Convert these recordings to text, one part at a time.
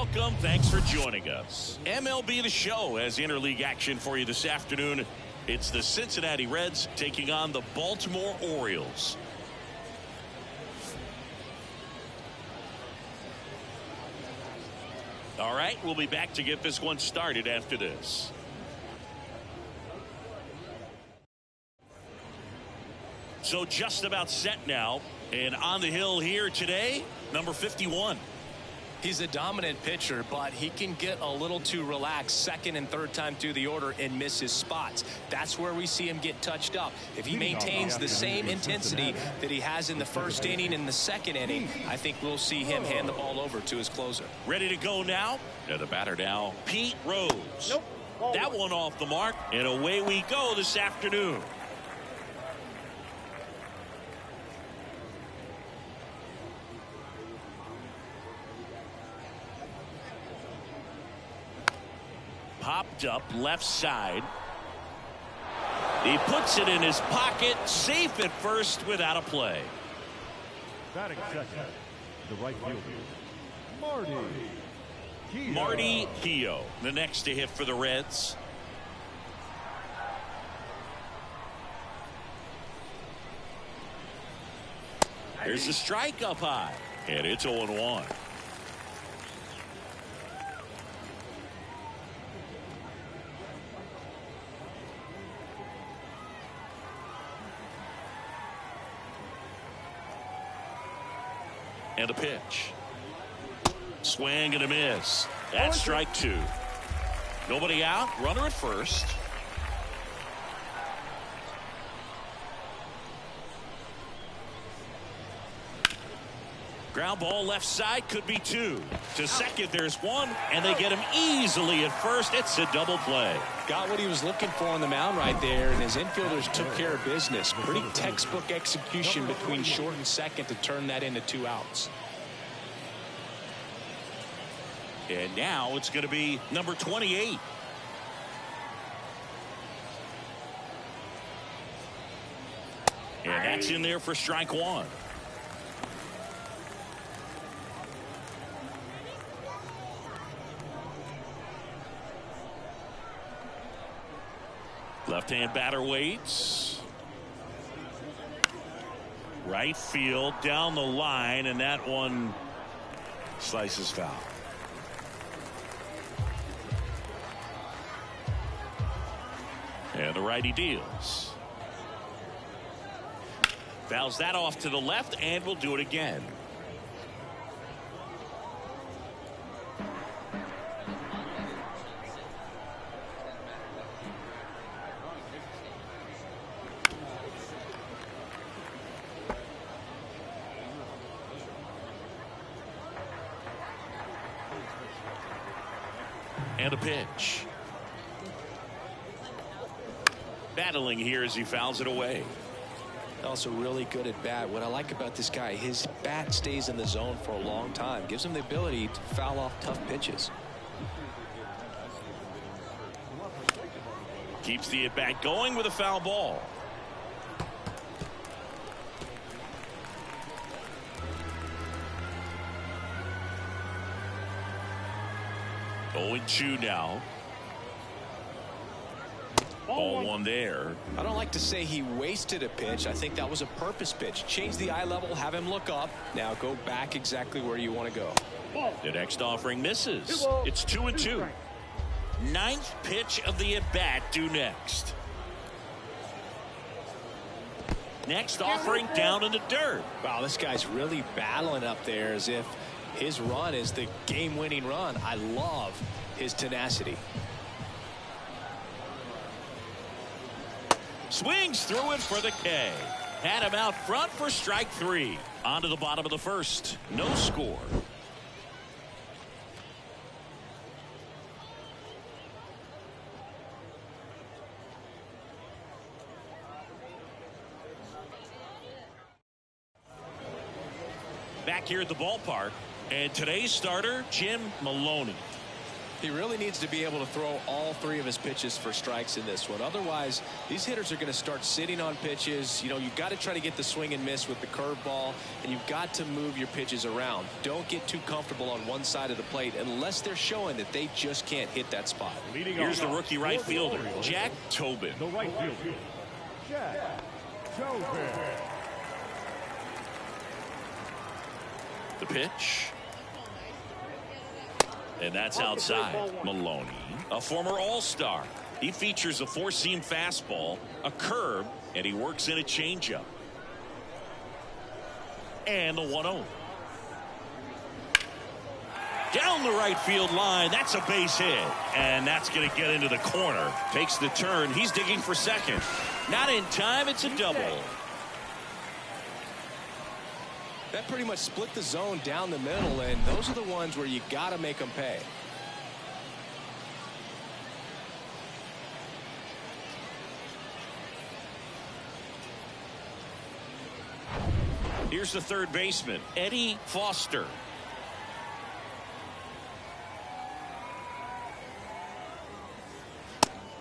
welcome. Thanks for joining us. MLB The Show has interleague action for you this afternoon. It's the Cincinnati Reds taking on the Baltimore Orioles. All right, we'll be back to get this one started after this. So just about set now, and on the hill here today, number 51. He's a dominant pitcher, but he can get a little too relaxed second and third time through the order and miss his spots. That's where we see him get touched up. If he maintains the same intensity that he has in the first inning and the second inning, I think we'll see him hand the ball over to his closer. Ready to go now? And the batter now, Pete Rose. Nope. That one off the mark, and away we go this afternoon. Popped up left side. He puts it in his pocket, safe at first without a play. Batting second, the right fielder, Marty Keough, the next to hit for the Reds. Here's the strike up high, and it's 0-1. And a pitch. Swing and a miss. That's strike two. Nobody out. Runner at first. Ground ball left side, could be two. To second, there's one, and they get him easily at first. It's a double play. Got what he was looking for on the mound right there, and his infielders took care of business. Pretty textbook execution between short and second to turn that into 2 outs. And now it's going to be number 28. And that's in there for strike one. Left-hand batter waits. Right field down the line, and that one slices foul. And the righty deals. Fouls that off to the left, and will do it again. And a pitch. Battling here as he fouls it away. Also really good at bat. What I like about this guy, his bat stays in the zone for a long time. Gives him the ability to foul off tough pitches. Keeps the at-bat going with a foul ball. Oh, 0-2 now. Ball one there. I don't like to say he wasted a pitch. I think that was a purpose pitch. Change the eye level, have him look up. Now go back exactly where you want to go. The next offering misses. It's 2-2. Ninth pitch of the at-bat due next. Next offering down in the dirt. Wow, this guy's really battling up there as if his run is the game-winning run. I love his tenacity. Swings through it for the K. Had him out front for strike three. On to the bottom of the first. No score. Back here at the ballpark, and today's starter, Jim Maloney. He really needs to be able to throw all 3 of his pitches for strikes in this one. Otherwise, these hitters are going to start sitting on pitches. You know, you've got to try to get the swing and miss with the curveball, and you've got to move your pitches around. Don't get too comfortable on one side of the plate unless they're showing that they just can't hit that spot. Here's the rookie right fielder, Jack Tobin. The right fielder, Jack Tobin. The pitch. And that's outside. Maloney, a former All-Star. He features a 4-seam fastball, a curve, and he works in a changeup. And the 1-0. Down the right field line. That's a base hit. And that's going to get into the corner. Takes the turn. He's digging for second. Not in time. It's a double. That pretty much split the zone down the middle, and those are the ones where you got to make them pay. Here's the third baseman, Eddie Foster.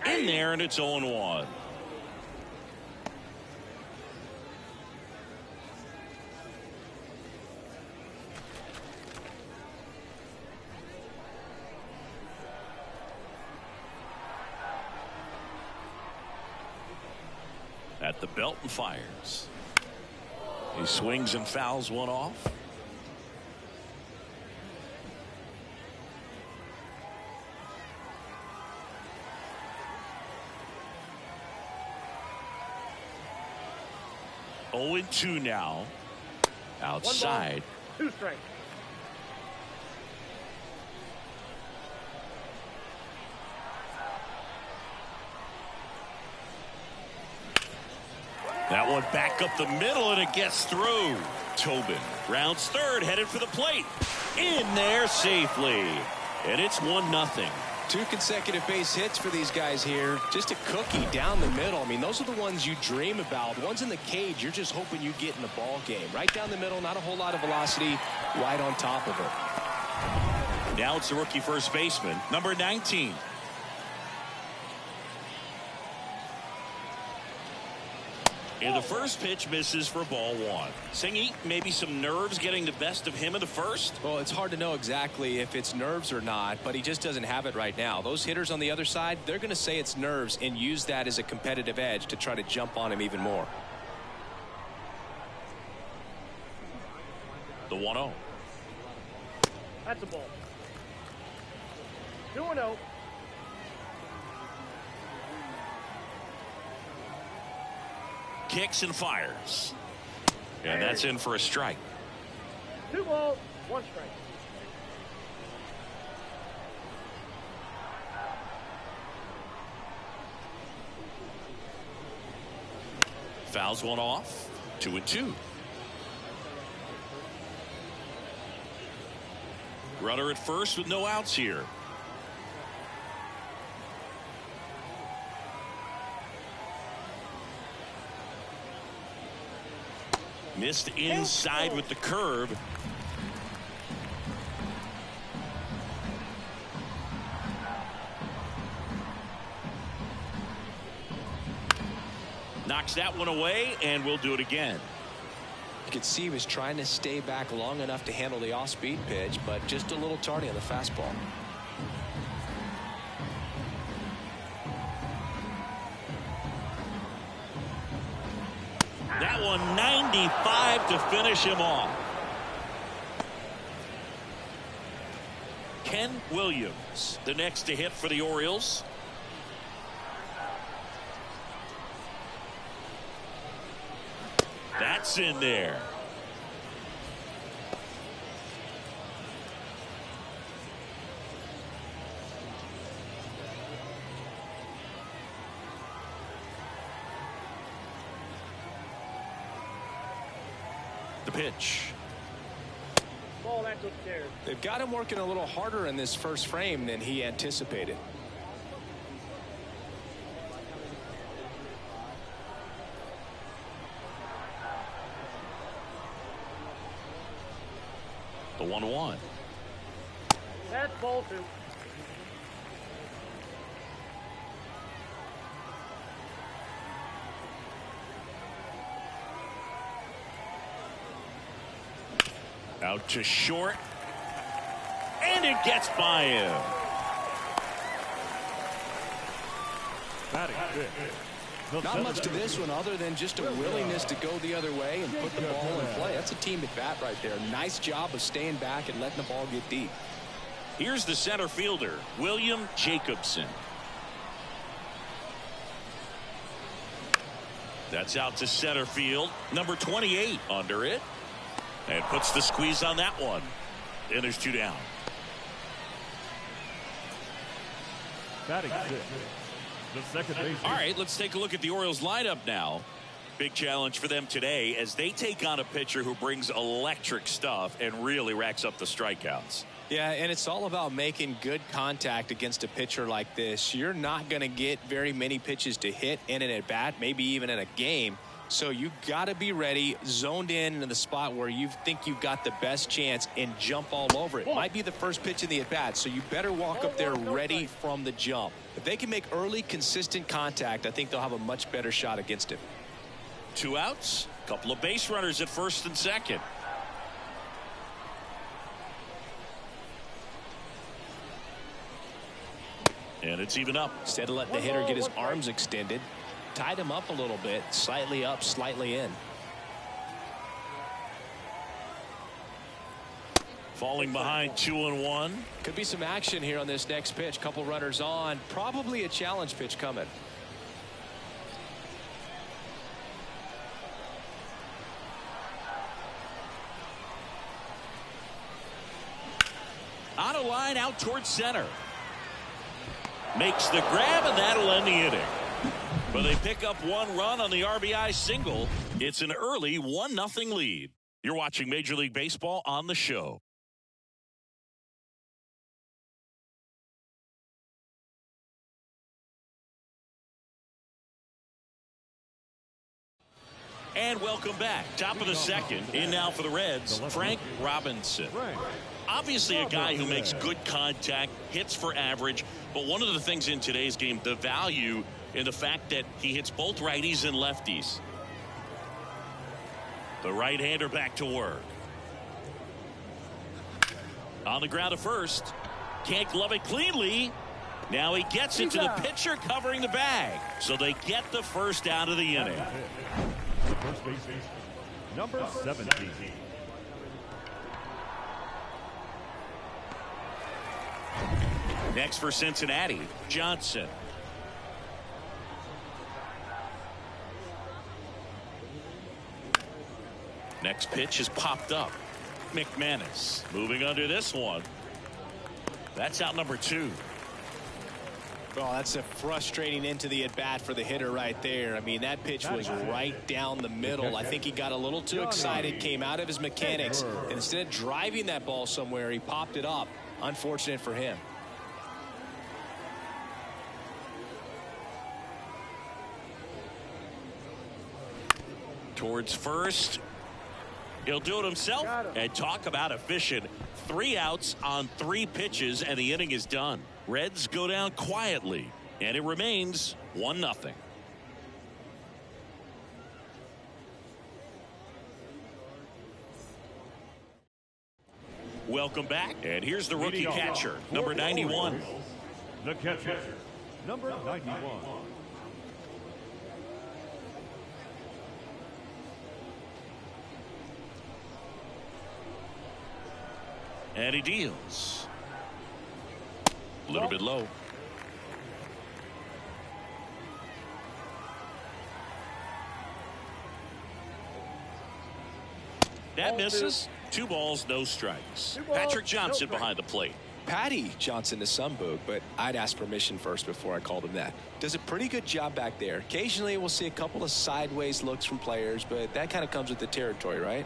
In there, and it's 0-1. At the belt and fires. He swings and fouls one off. Oh, 2 now. Outside. 2 strikes. That one back up the middle, and it gets through. Tobin rounds third, headed for the plate. In there safely. And it's 1-0. 2 consecutive base hits for these guys here. Just a cookie down the middle. I mean, those are the ones you dream about. The ones in the cage, you're just hoping you get in the ball game. Right down the middle, not a whole lot of velocity, right on top of it. Now it's the rookie first baseman, number 19. And the first pitch misses for ball 1. Singy, maybe some nerves getting the best of him in the first? Well, it's hard to know exactly if it's nerves or not, but he just doesn't have it right now. Those hitters on the other side, they're going to say it's nerves and use that as a competitive edge to try to jump on him even more. The 1-0. That's a ball. 2-0. Kicks and fires. And that's in for a strike. 2 balls, 1 strike. Fouls one off. 2-2. Runner at first with no outs here. Missed inside with the curve. Knocks that one away, and we'll do it again. You could see he was trying to stay back long enough to handle the off-speed pitch, but just a little tardy on the fastball. That one 95 to finish him off. Ken Williams, the next to hit for the Orioles. That's in there. The pitch. Ball, that's upstairs. They've got him working a little harder in this first frame than he anticipated. The 1-1. That's ball 2. Out to short. And it gets by him. Batting fifth. Not much to this one other than just a willingness to go the other way and put the ball in play. That's a team at bat right there. Nice job of staying back and letting the ball get deep. Here's the center fielder, William Jacobson. That's out to center field. Number 28 under it. And puts the squeeze on that one. And there's 2 down. Batting sixth. The second baseman. All right, let's take a look at the Orioles lineup now. Big challenge for them today as they take on a pitcher who brings electric stuff and really racks up the strikeouts. Yeah, and it's all about making good contact against a pitcher like this. You're not going to get very many pitches to hit in an at-bat, maybe even in a game. So you got to be ready, zoned in the spot where you think you've got the best chance and jump all over it. Might be the first pitch in the at-bat, so you better walk up there ready from the jump. If they can make early, consistent contact, I think they'll have a much better shot against him. 2 outs, a couple of base runners at first and second. And it's even up. Instead of letting the hitter get his arms extended, tied him up a little bit, slightly up, slightly in. Falling behind 2-1. Could be some action here on this next pitch. Couple runners on. Probably a challenge pitch coming. On a line out towards center. Makes the grab, and that'll end the inning. But they pick up 1 run on the RBI single. It's an early 1-0 lead. You're watching Major League Baseball on the show. And welcome back. Top of the second. In now for the Reds, Frank Robinson. Obviously a guy who makes good contact, hits for average. But one of the things in today's game, the value in the fact that he hits both righties and lefties. The right-hander back to work. On the ground to first. Can't glove it cleanly. Now he gets it to the pitcher covering the bag. So they get the first out of the inning. The first baseman, number 17. Next for Cincinnati, Johnson. Next pitch is popped up. McManus moving under this one. That's out number 2. Well, that's a frustrating into the at-bat for the hitter right there. I mean, that pitch was right down the middle. I think he got a little too excited, came out of his mechanics, and instead of driving that ball somewhere, he popped it up. Unfortunate for him. Towards first. He'll do it himself and talk about efficient. 3 outs on 3 pitches, and the inning is done. Reds go down quietly, and it remains 1-0. Welcome back, and here's the rookie catcher, number 91. The catcher, number 91. And he deals. A little bit low. That misses. 2 balls, no strikes. Patrick Johnson behind the plate. Patty Johnson to some boog, but I'd ask permission first before I called him that. Does a pretty good job back there. Occasionally we'll see a couple of sideways looks from players, but that kind of comes with the territory, right?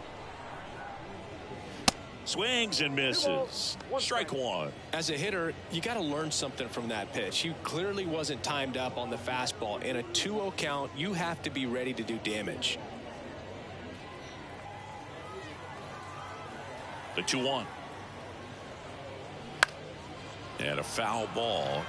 Swings and misses. Strike 1. As a hitter, you got to learn something from that pitch. He clearly wasn't timed up on the fastball. In a 2-0 count, you have to be ready to do damage. The 2-1. And a foul ball.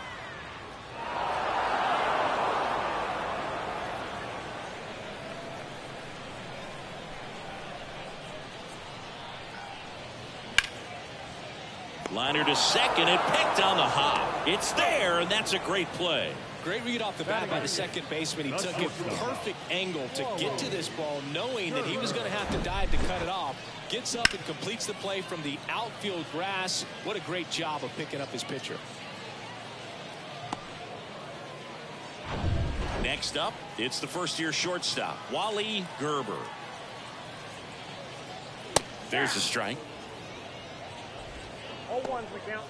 Liner to second and picked on the hop. It's there, and that's a great play. Great read off the bat by the second baseman. He took a perfect angle to get to this ball, knowing that he was going to have to dive to cut it off. Gets up and completes the play from the outfield grass. What a great job of picking up his pitcher. Next up, it's the first-year shortstop, Wally Gerber. There's a strike. All ones the count.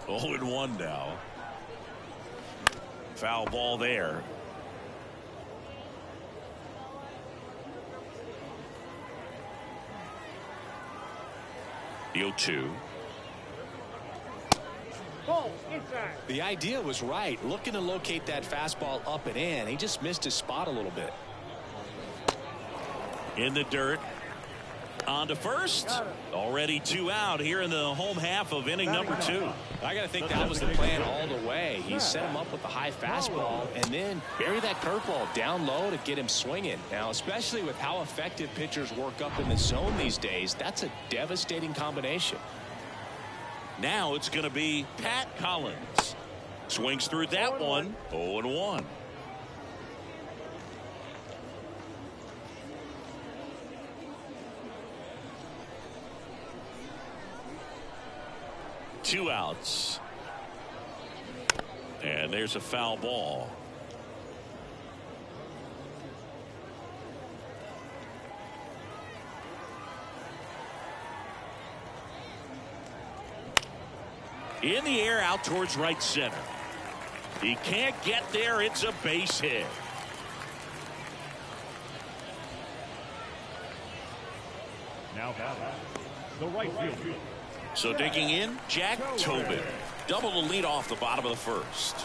Oh, and 1 now. Foul ball there. The 0-2. Ball inside. The idea was right. Looking to locate that fastball up and in. He just missed his spot a little bit. In the dirt. On to first. Already 2 out here in the home half of inning number 2. I got to think that was the plan all the way. He set him up with the high fastball and then bury that curveball down low to get him swinging. Now, especially with how effective pitchers work up in the zone these days, that's a devastating combination. Now it's going to be Pat Collins. Swings through that one. 0-1. Two outs. And there's a foul ball. In the air out towards right center. He can't get there. It's a base hit. Now the right field. So digging in, Jack Tobin. Double the lead off the bottom of the first.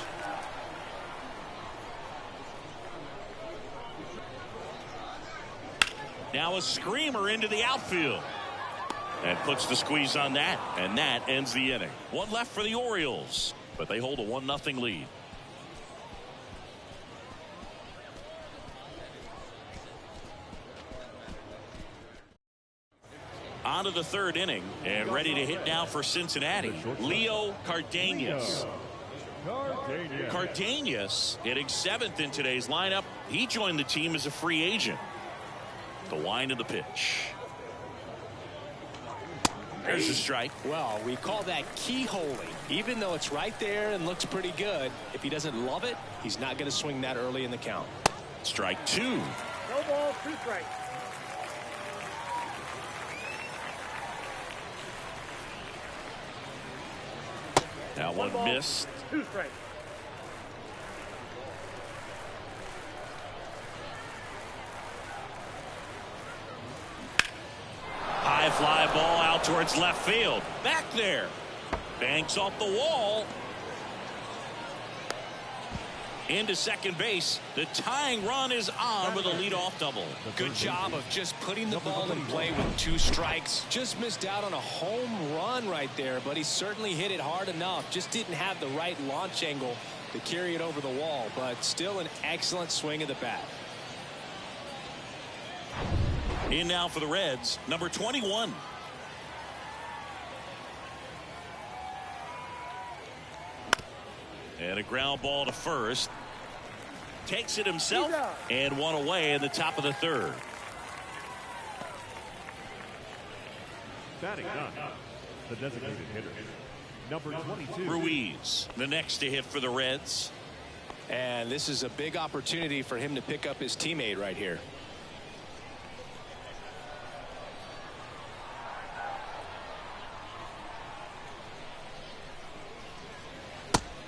Now a screamer into the outfield. And puts the squeeze on that. And that ends the inning. 1 left for the Orioles. But they hold a 1-0 lead. On to the 3rd inning, and ready to hit now for Cincinnati, Leo Cardenas. Cardenas hitting 7th in today's lineup. He joined the team as a free agent. The wind of the pitch. There's a strike. Well, we call that keyholing. Even though it's right there and looks pretty good, if he doesn't love it, he's not going to swing that early in the count. Strike 2. No ball, 2 strikes. Now one missed. 2 strikes. High fly ball out towards left field. Back there. Banks off the wall. Into second base. The tying run is on with a leadoff double. Good job of just putting the ball in play with 2 strikes. Just missed out on a home run right there, but he certainly hit it hard enough. Just didn't have the right launch angle to carry it over the wall, but still an excellent swing of the bat. In now for the Reds, number 21. And a ground ball to first. Takes it himself and 1 away in the top of the 3rd. Batting done. The designated hitter, number 22. Ruiz, the next to hit for the Reds. And this is a big opportunity for him to pick up his teammate right here.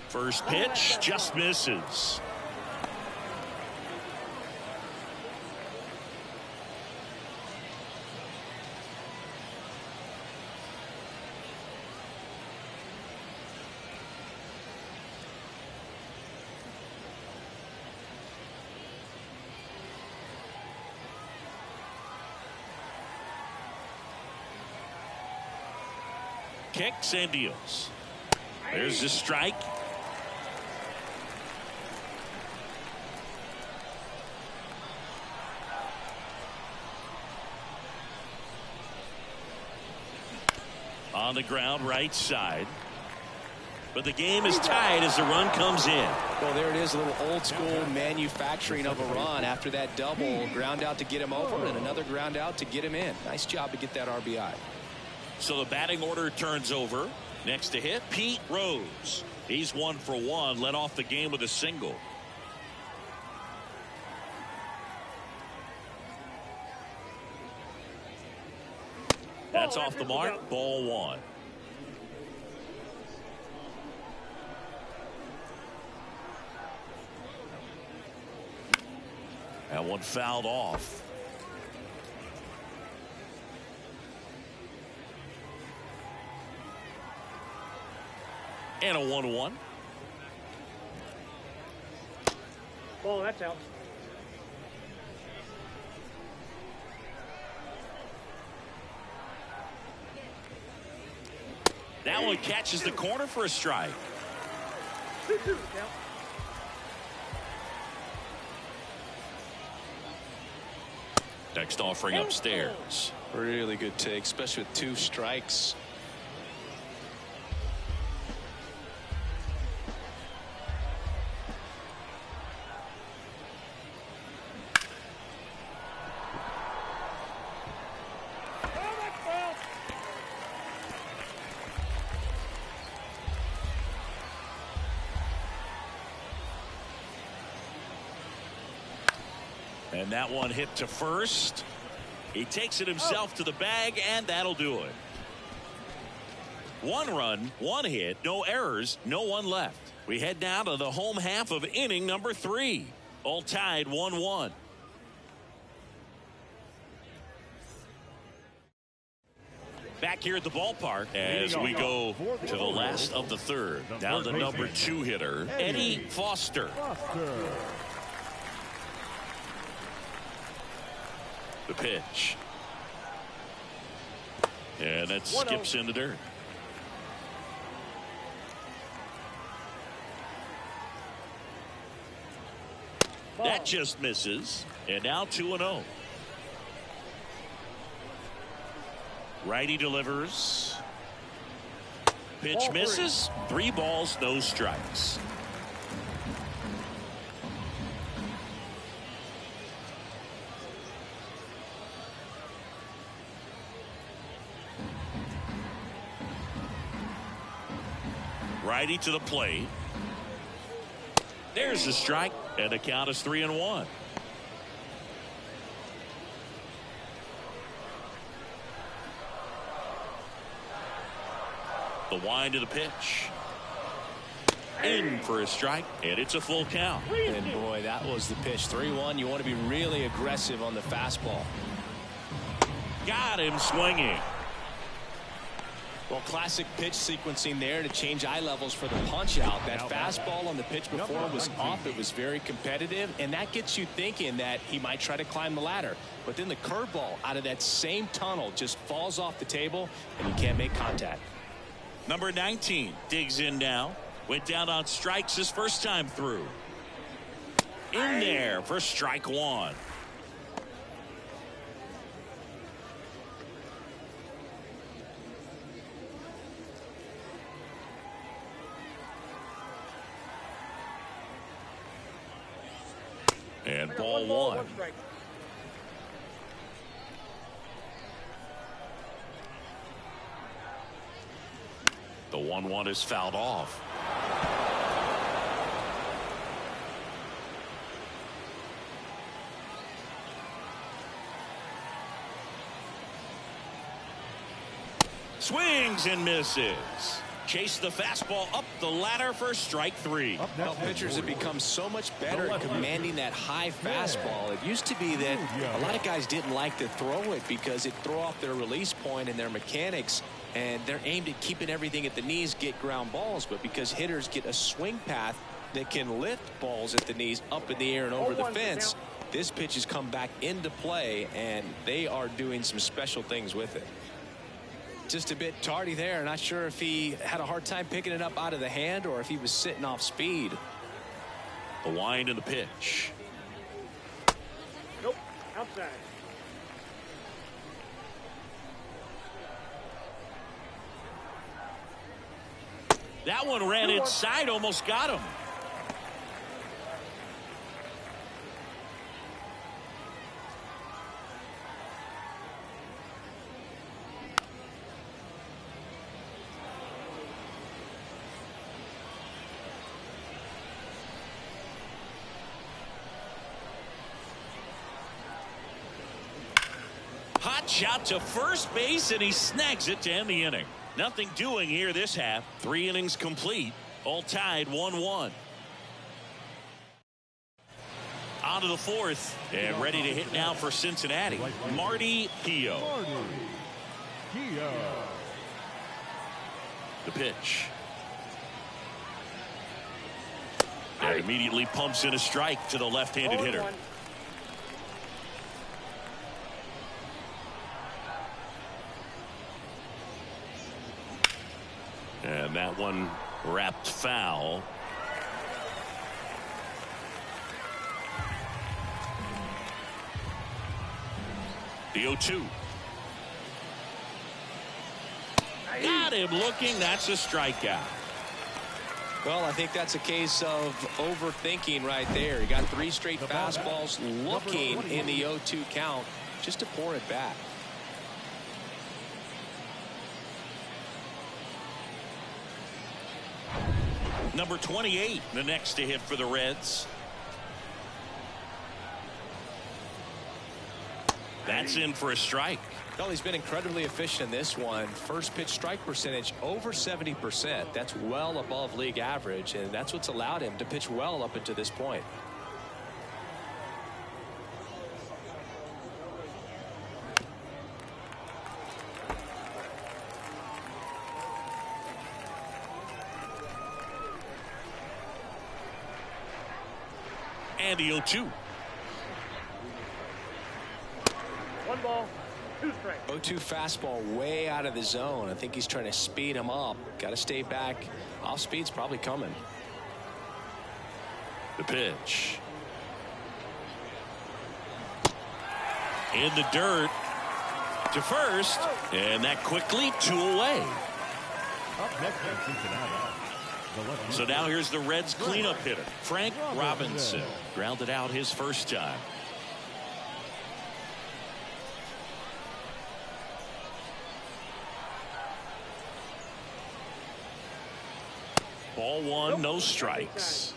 First pitch just misses. Kicks and deals. There's the strike. On the ground, right side. But the game is tied as the run comes in. Well, there it is, a little old school manufacturing of a run after that double. Ground out to get him over and another ground out to get him in. Nice job to get that RBI. So the batting order turns over. Next to hit, Pete Rose. He's 1 for 1, led off the game with a single. That's off the mark. Ball 1. That one fouled off. And a 1-1. Ball, that's out. That one catches the corner for a strike. 2-2 count. Next offering upstairs. Really good take, especially with 2 strikes. And that one hit to first. He takes it himself to the bag, and that'll do it. 1 run, 1 hit, no errors, no one left. We head now to the home half of inning number 3. All tied 1-1. Back here at the ballpark as we go to the last of the 3rd. Now the number 2 hitter, Eddie Foster. The pitch. And that skips in the dirt. That just misses. And now 2-0. Righty delivers. Pitch misses. 3 balls, no strikes. Righty to the plate. There's the strike, and the count is 3-1. The wind of the pitch. In for a strike, and it's a full count. And boy, that was the pitch. 3-1. You want to be really aggressive on the fastball. Got him swinging. Well, classic pitch sequencing there to change eye levels for the punch out. That fastball on the pitch before was off. It was very competitive, and that gets you thinking that he might try to climb the ladder. But then the curveball out of that same tunnel just falls off the table, and he can't make contact. Number 19 digs in now. Went down on strikes his first time through. In there for strike 1. And ball 1. The 1-1 is fouled off. Swings and misses. Chase the fastball up the ladder for strike 3. Well, pitchers have become so much better at commanding that high fastball. It used to be that a lot of guys didn't like to throw it because it threw off their release point and their mechanics, and they're aimed at keeping everything at the knees, get ground balls. But because hitters get a swing path that can lift balls at the knees up in the air and over the fence, this pitch has come back into play, and they are doing some special things with it. Just a bit tardy there. Not sure if he had a hard time picking it up out of the hand or if he was sitting off speed. The wind and the pitch. Nope, outside. That one ran inside, almost got him. Hot shot to first base, and he snags it to end the inning. Nothing doing here this half. 3 innings complete. All tied 1-1. On to the 4th. And ready to hit now for Cincinnati. Marty Keough. The pitch. And immediately pumps in a strike to the left-handed hitter. And that one wrapped foul. The 0-2. Got him looking. That's a strikeout. Well, I think that's a case of overthinking right there. He got 3 straight fastballs looking in the 0-2 count just to pour it back. Number 28, the next to hit for the Reds. That's in for a strike. Well, he's been incredibly efficient in this one. First pitch strike percentage over 70%. That's well above league average, and that's what's allowed him to pitch well up until this point. And the 0-2. 1 ball, 2 strikes. 0-2 fastball way out of the zone. I think he's trying to speed him up. Got to stay back. Off speed's probably coming. The pitch. In the dirt to first. And that quickly 2 away. Up next for Cincinnati. So now here's the Reds cleanup hitter, Frank Robinson. Grounded out his first time. Ball 1, no strikes.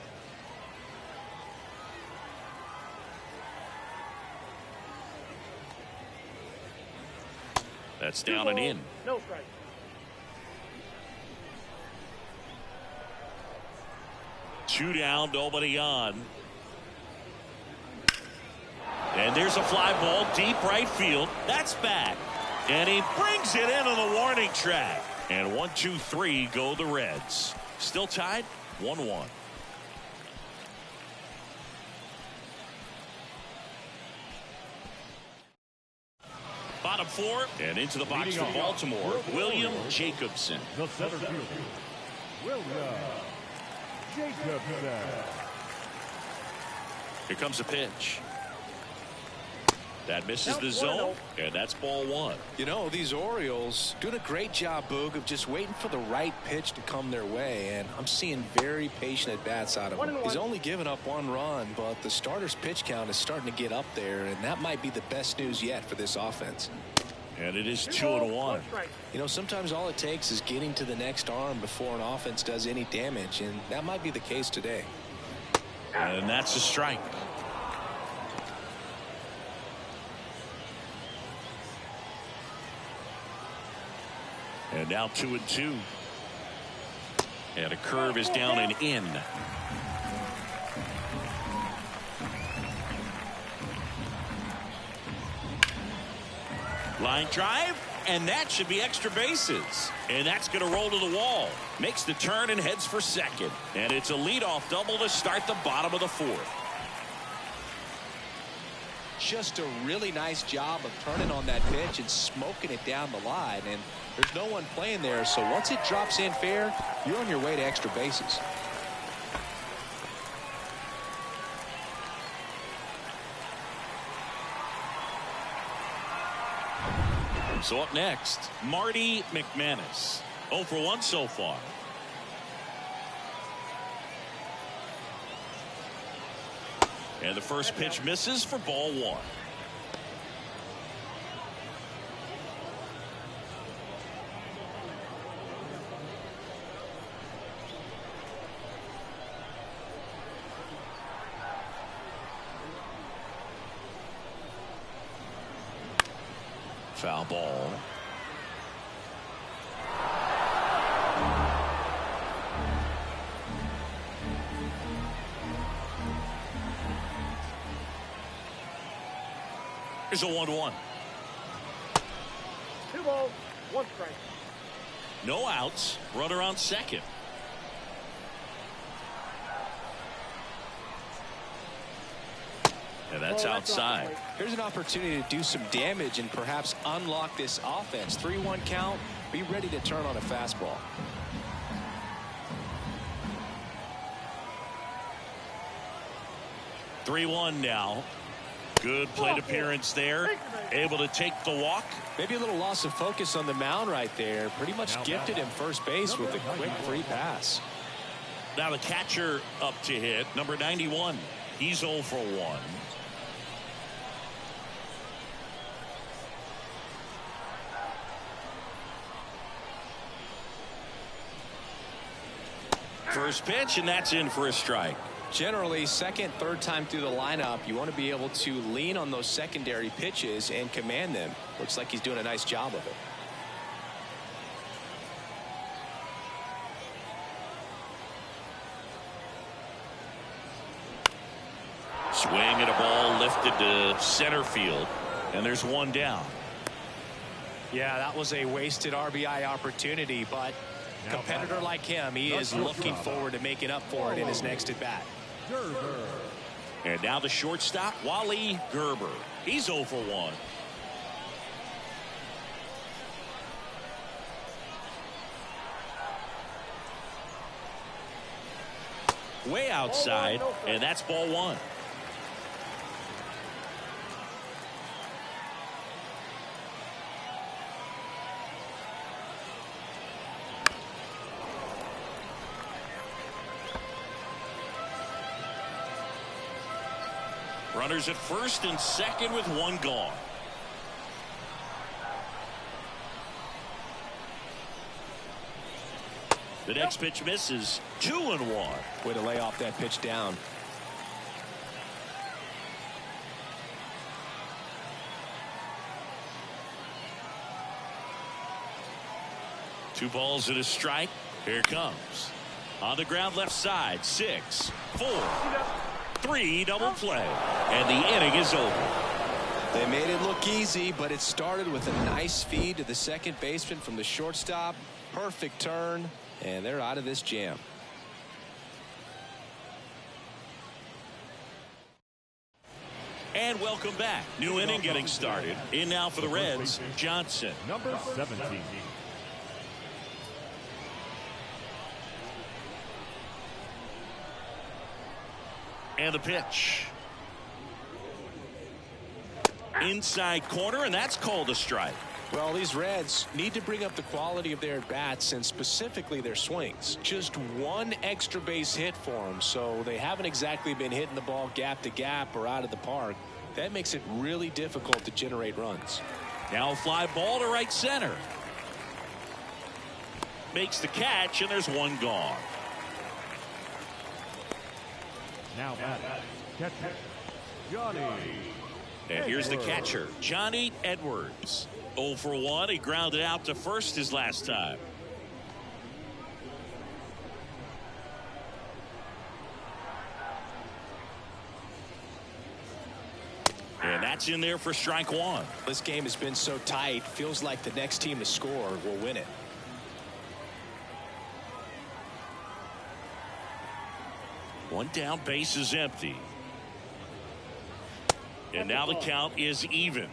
That's down and in. No strike. Two down, nobody on. And there's a fly ball deep right field. That's back. And he brings it into the warning track. And 1, 2, 3 go the Reds. Still tied 1-1. Bottom 4 and into the box for Baltimore, William Jacobson. The center fielder, William Jacobson. Here comes a pitch. That misses the zone, and that's ball 1. You know, these Orioles doing a great job, Boog, of just waiting for the right pitch to come their way, and I'm seeing very patient at-bats out of him. He's only given up 1 run, but the starter's pitch count is starting to get up there, and that might be the best news yet for this offense. And it is 2-1. You know, sometimes all it takes is getting to the next arm before an offense does any damage, and that might be the case today. And that's a strike. And now 2-2. And a curve is down and in. Line drive, and that should be extra bases. And that's going to roll to the wall. Makes the turn and heads for second. And it's a leadoff double to start the bottom of the 4th. Just a really nice job of turning on that pitch and smoking it down the line. And there's no one playing there, so once it drops in fair, you're on your way to extra bases. So up next, Marty McManus. 0 for 1 so far. And the first pitch misses for ball one. Foul ball. Here's a 1-1. 2 balls, 1 strike. No outs. Runner on second. And that's outside. Here's an opportunity to do some damage and perhaps unlock this offense. 3-1 count. Be ready to turn on a fastball. (3-1) now. Good plate appearance there. Able to take the walk. Maybe a little loss of focus on the mound right there. Pretty much gifted him first base with a quick free pass. Now the catcher up to hit. Number 91. He's 0 for 1. First pitch, and that's in for a strike. Generally, second, third time through the lineup, you want to be able to lean on those secondary pitches and command them. Looks like he's doing a nice job of it. Swing and a ball lifted to center field, and there's one down. Yeah, that was a wasted RBI opportunity, but a competitor like him, he is looking forward to making up for it in his next at bat. And now the shortstop, Wally Gerber. He's 0 for 1. Way outside, and that's ball 1. Runners at first and second with one gone. The next pitch misses. 2-1. Way to lay off that pitch down. Two balls and a strike. Here it comes. On the ground left side. 6, 4, 3 double play. And the inning is over. They made it look easy, but it started with a nice feed to the second baseman from the shortstop. Perfect turn, and they're out of this jam. And welcome back. New inning getting started. In now for the Reds, Johnson. Number 17. And the pitch. Inside corner, and that's called a strike. Well, these Reds need to bring up the quality of their at-bats and specifically their swings. Just one extra base hit for them, so they haven't exactly been hitting the ball gap to gap or out of the park. That makes it really difficult to generate runs. Now a fly ball to right center. Makes the catch, and there's one gone. Now batting, catcher, Johnny. And here's the catcher, Johnny Edwards. 0 for 1. He grounded out to first his last time. And that's in there for strike 1. This game has been so tight. Feels like the next team to score will win it. One down, base is empty. And now the count is even.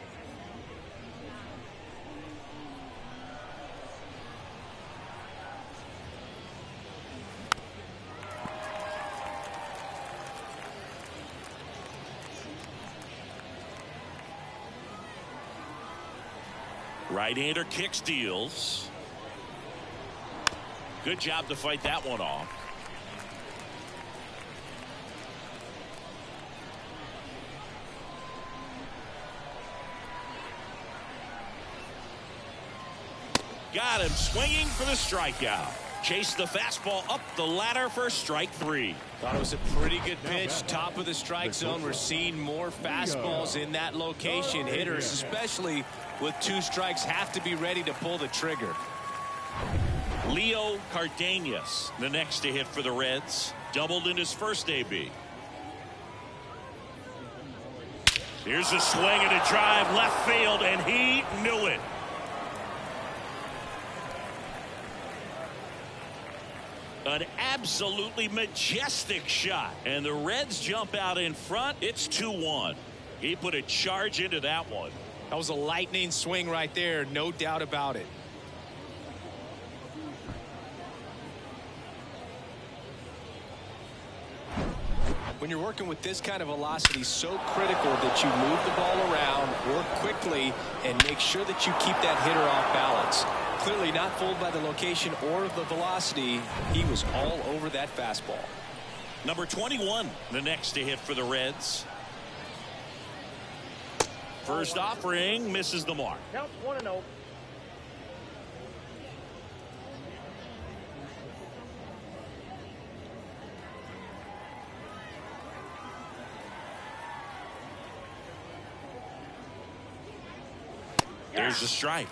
Right-hander kicks, deals. Good job to fight that one off. Got him swinging for the strikeout. Chased the fastball up the ladder for strike 3. Thought it was a pretty good pitch. Top of the strike zone. We're seeing more fastballs in that location. Hitters, especially with 2 strikes, have to be ready to pull the trigger. Leo Cardenas, the next to hit for the Reds. Doubled in his first AB. Here's a swing and a drive left field, and he knew it. An absolutely majestic shot, and the Reds jump out in front. It's 2-1. He put a charge into that one. That was a lightning swing right there, no doubt about it. When you're working with this kind of velocity, so critical that you move the ball around, work quickly, and make sure that you keep that hitter off balance. Clearly not fooled by the location or the velocity. He was all over that fastball. Number 21, the next to hit for the Reds. First offering, misses the mark. Count 1-0. There's a strike.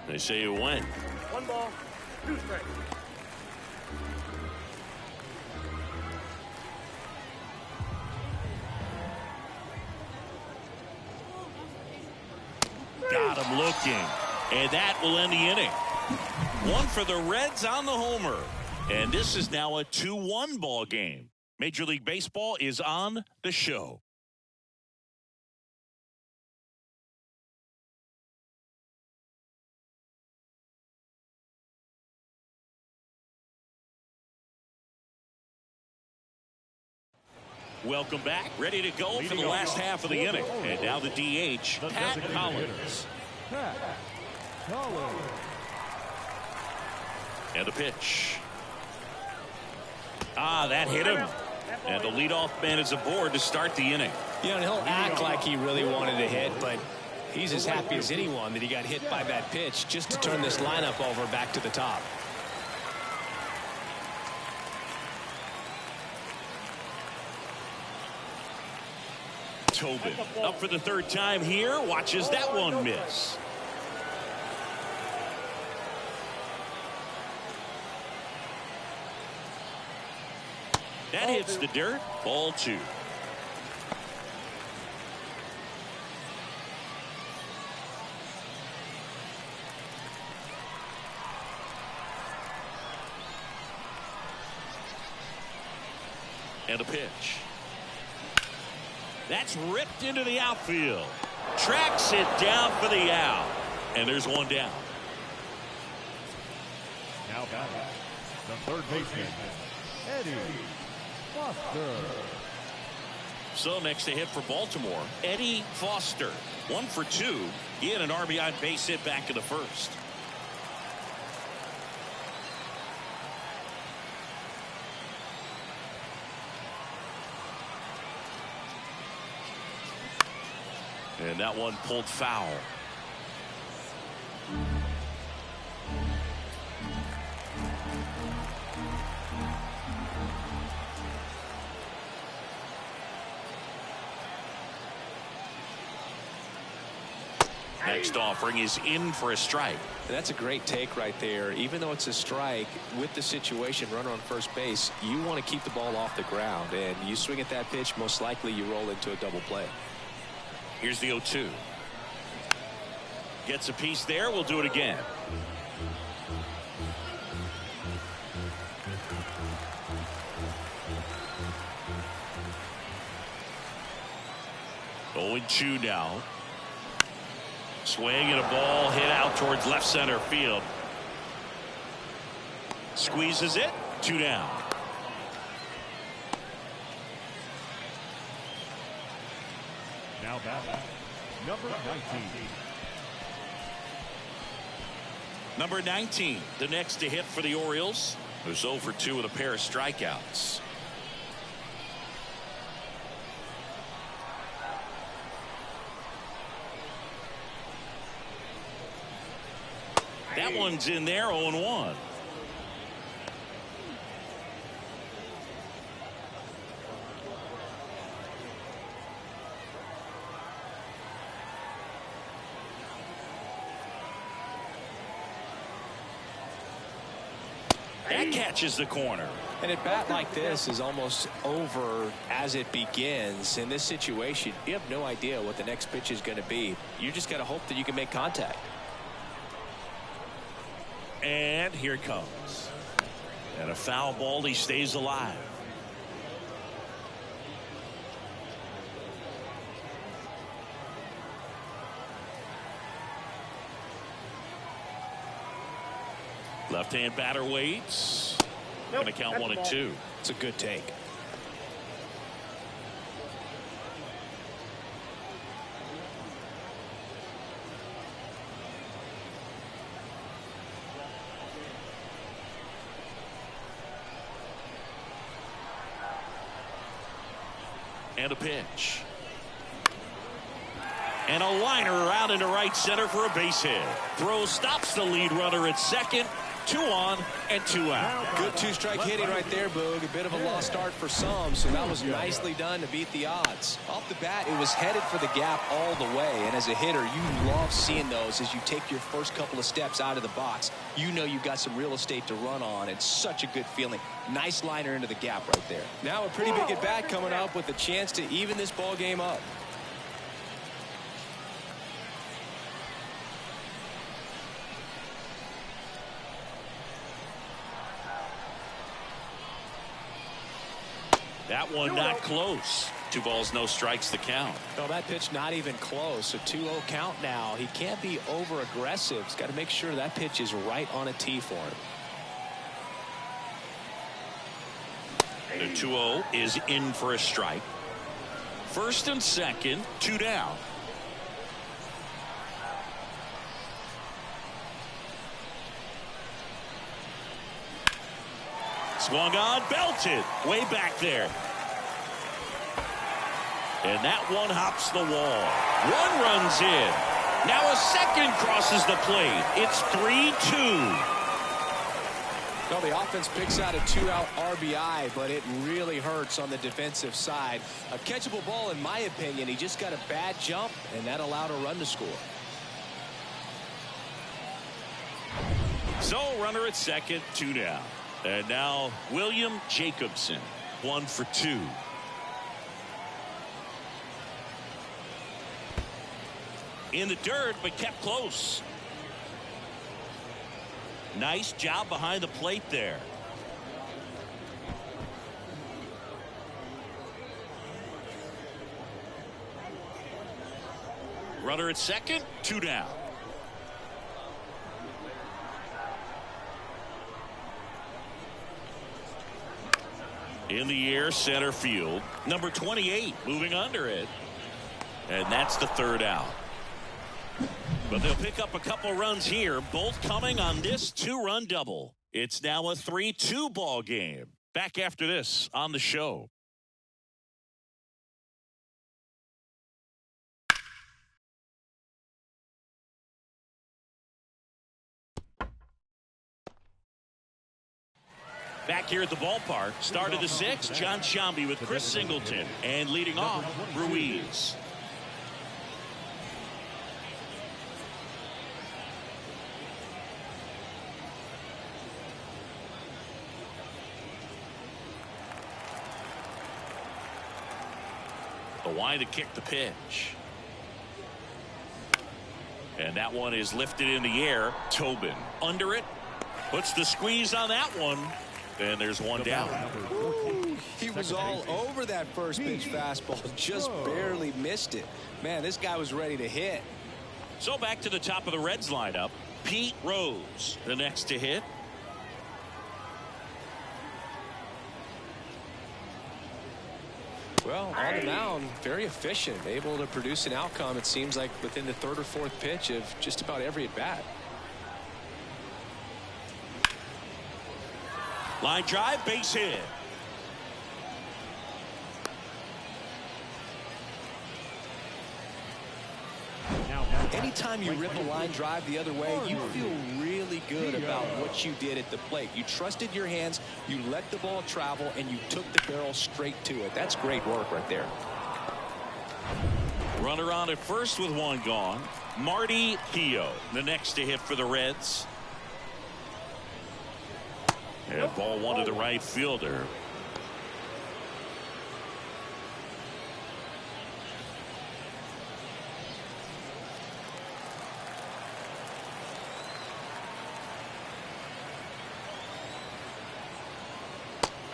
They say you win. 1 ball, 2 strikes. Got him looking. And that will end the inning. 1 for the Reds on the homer. And this is now a 2-1 ball game. Major League Baseball is on the show. Welcome back. Ready to go for the last half of the inning. And now the DH, Pat Collins. And the pitch. That hit him. And the leadoff man is aboard to start the inning. Yeah, and he'll act like he really wanted to hit, but he's as happy as anyone that he got hit by that pitch just to turn this lineup over back to the top. Tobin up for the 3rd time here. Watches that one miss. That hits the dirt. Ball 2. And a pitch. That's ripped into the outfield. Tracks it down for the out. And there's one down. Now batting, the 3rd baseman, Eddie Foster. So next to hit for Baltimore, Eddie Foster. 1 for 2. He had an RBI base hit back in the 1st. And that one pulled foul. Next offering is in for a strike. That's a great take right there. Even though it's a strike, with the situation, runner on first base, you want to keep the ball off the ground. And you swing at that pitch, most likely you roll into a double play. Here's the 0-2. Gets a piece there. We'll do it again. Oh, 0-2 now. Swing and a ball hit out towards left center field. Squeezes it. 2 down. Now batting, number 19. Number 19, the next to hit for the Orioles, who's 0 for 2 with a pair of strikeouts. That one's in there, 0-1. That catches the corner. And at bat like this is almost over as it begins. In this situation, you have no idea what the next pitch is going to be. You just got to hope that you can make contact. And here it comes. And a foul ball. He stays alive. Left-hand batter waits. Nope, Going to count that's 1-2. It's a good take. And a pitch. And a liner out into right center for a base hit. Throw stops the lead runner at second. 2 on and 2 out. Good two-strike hitting right there, Boog. A bit of a lost start for some, so that was nicely done to beat the odds. Off the bat, it was headed for the gap all the way, and as a hitter, you love seeing those as you take your first couple of steps out of the box. You know you've got some real estate to run on. It's such a good feeling. Nice liner into the gap right there. Now a pretty big at-bat coming up with a chance to even this ball game up. That one not close. 2 balls, no strikes to count. No, that pitch not even close. A 2-0 count now. He can't be over aggressive. He's got to make sure that pitch is right on a tee for him. The 2-0 is in for a strike. First and second, 2 down. Swung on, belted, way back there. And that one hops the wall. 1 runs in. Now a second crosses the plate. It's 3-2. Well, the offense picks out a 2-out RBI, but it really hurts on the defensive side. A catchable ball, in my opinion. He just got a bad jump, and that allowed a run to score. So runner at second, 2 down. And now William Jacobson, 1 for 2. In the dirt, but kept close. Nice job behind the plate there. Runner at second, 2 down. In the air, center field. Number 28 moving under it. And that's the 3rd out. But they'll pick up a couple runs here, both coming on this 2-run double. It's now a 3-2 ball game. Back after this on the show. Back here at the ballpark, start of the 6th, John Sciambi with Chris Singleton, and leading off, Ruiz. The wind to kick the pitch. And that one is lifted in the air. Tobin under it, puts the squeeze on that one. And there's 1 down. Ooh, he was all over that first pitch fastball. Just barely missed it. Man, this guy was ready to hit. So back to the top of the Reds lineup. Pete Rose, the next to hit. Well, on the mound, very efficient. Able to produce an outcome, it seems like, within the 3rd or 4th pitch of just about every at-bat. Line drive, base hit. Now Anytime you rip a line drive the other way, you feel really good about what you did at the plate. You trusted your hands, you let the ball travel, and you took the barrel straight to it. That's great work right there. Runner on at first with one gone. Marty Keogh, the next to hit for the Reds. And ball one to the right fielder.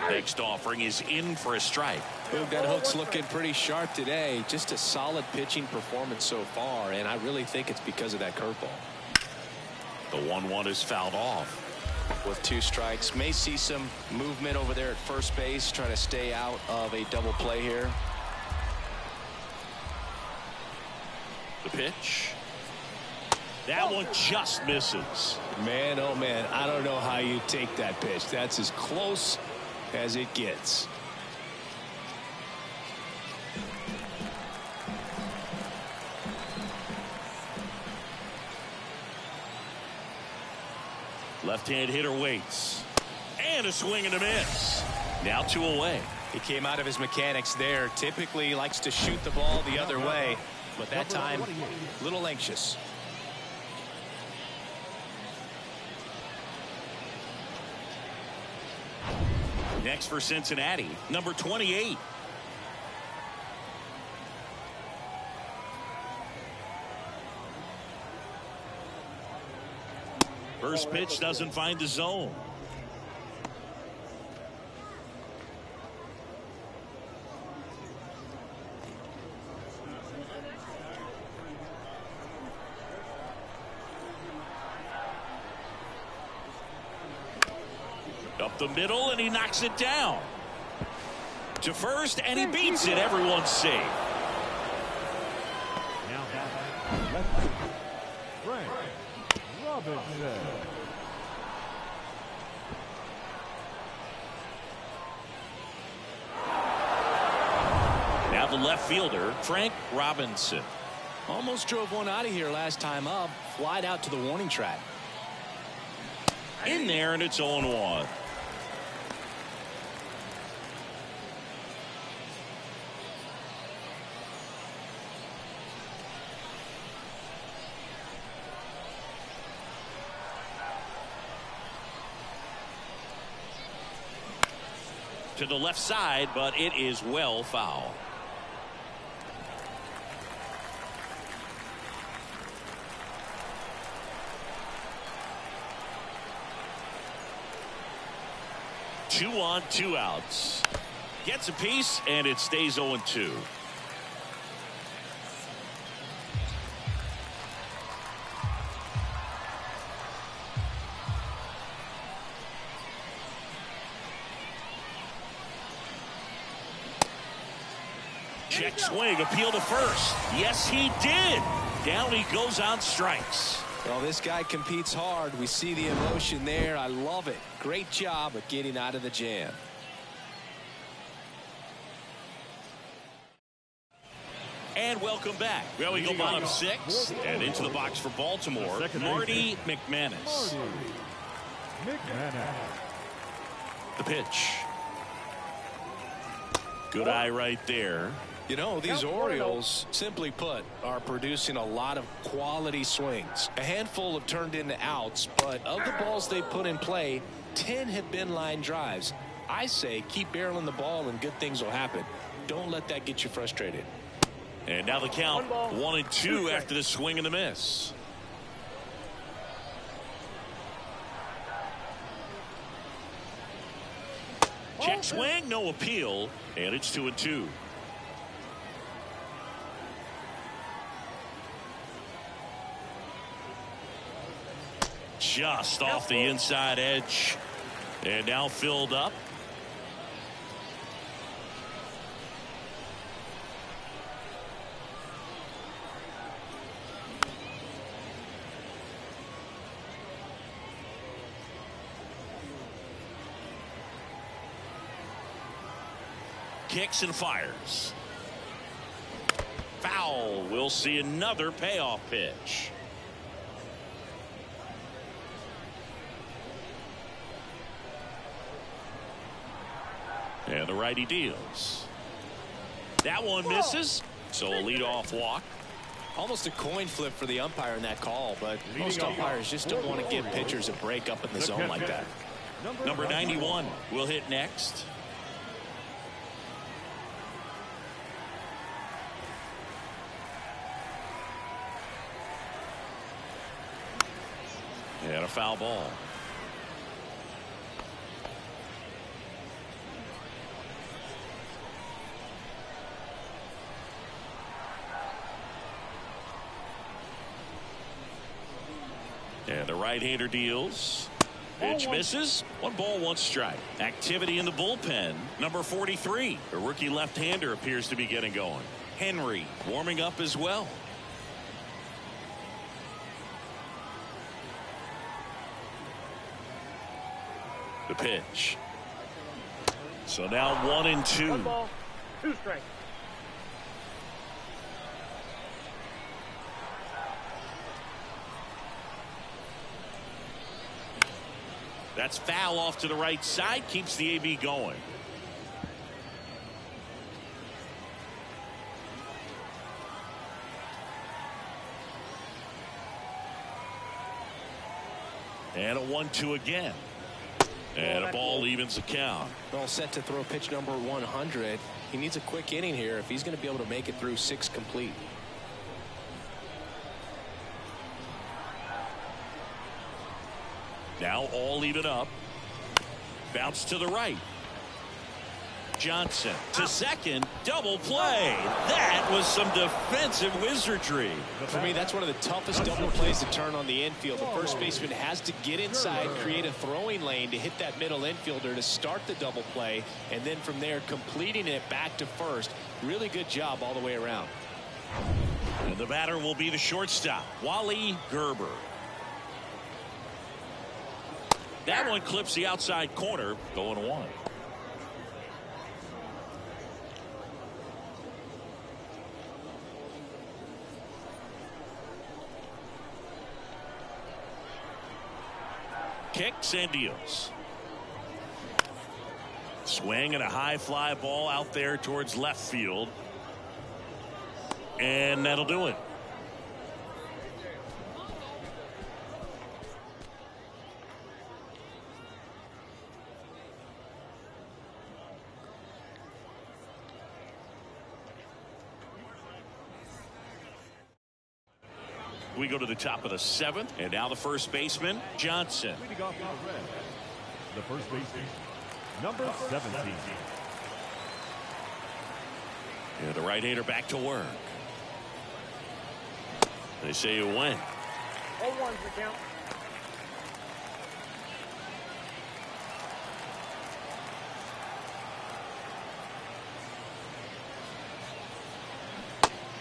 Next offering is in for a strike. Boog, that hook's looking pretty sharp today. Just a solid pitching performance so far, and I really think it's because of that curveball. The 1-1 is fouled off. With 2 strikes, may see some movement over there at first base, trying to stay out of a double play here. The pitch. That one just misses. Man, oh man, I don't know how you take that pitch. That's as close as it gets. Left-hand hitter waits. And a swing and a miss. Now 2 away. He came out of his mechanics there. Typically he likes to shoot the ball the other way, but that time a little anxious. Next for Cincinnati, number 28. First pitch doesn't find the zone. Up the middle, and he knocks it down. To first, and he beats it. Everyone's safe. Now batting, Frank Robinson. Now the left fielder, Frank Robinson. Almost drove one out of here last time up. Flied out to the warning track. In there, and it's 0-1. To the left side, but it is well foul. Two on, 2 outs. Gets a piece, and it stays 0-2. Check swing, appeal to first. Yes, he did. Down he goes on strikes. Well, this guy competes hard. We see the emotion there. I love it. Great job of getting out of the jam. And welcome back. Well, we go bottom 6 and into the box for Baltimore. Marty McManus. The pitch. Good eye right there. You know, these Orioles, simply put, are producing a lot of quality swings. A handful have turned into outs, but of the balls they put in play, 10 have been line drives. I say keep barreling the ball and good things will happen. Don't let that get you frustrated. And now the count 1-2 after the swing and the miss. Check swing, no appeal, and it's 2-2. Just off the inside edge, and now filled up. Kicks and fires. Foul foul. We'll see another payoff pitch. And the righty deals. That one misses. So a leadoff walk. Almost a coin flip for the umpire in that call, but most umpires just don't want to give pitchers a break up in the zone like that. Number 91 will hit next. And a foul ball. And the right-hander deals. Pitch misses. 1 ball, 1 strike. Activity in the bullpen. Number 43. A rookie left-hander appears to be getting going. Henry warming up as well. The pitch. So now 1-2. 1 ball, 2 strikes. That's foul off to the right side. Keeps the AB going. And a 1-2 again. And a ball evens the count. All set to throw pitch number 100. He needs a quick inning here if he's going to be able to make it through 6 complete. Now all even up. Bounce to the right. Johnson to second. Double play. That was some defensive wizardry. For me, that's one of the toughest double plays to turn on the infield. The first baseman has to get inside, create a throwing lane to hit that middle infielder to start the double play, and then from there completing it back to first. Really good job all the way around. And the batter will be the shortstop, Wally Gerber. That one clips the outside corner, going 1. Kicks and deals. Swing and a high fly ball out there towards left field. And that'll do it. We go to the top of the 7th, and now the first baseman, Johnson. Leading off for the Reds, the first baseman, number 17. And the right-hander back to work. They say you win. 0-1's the count.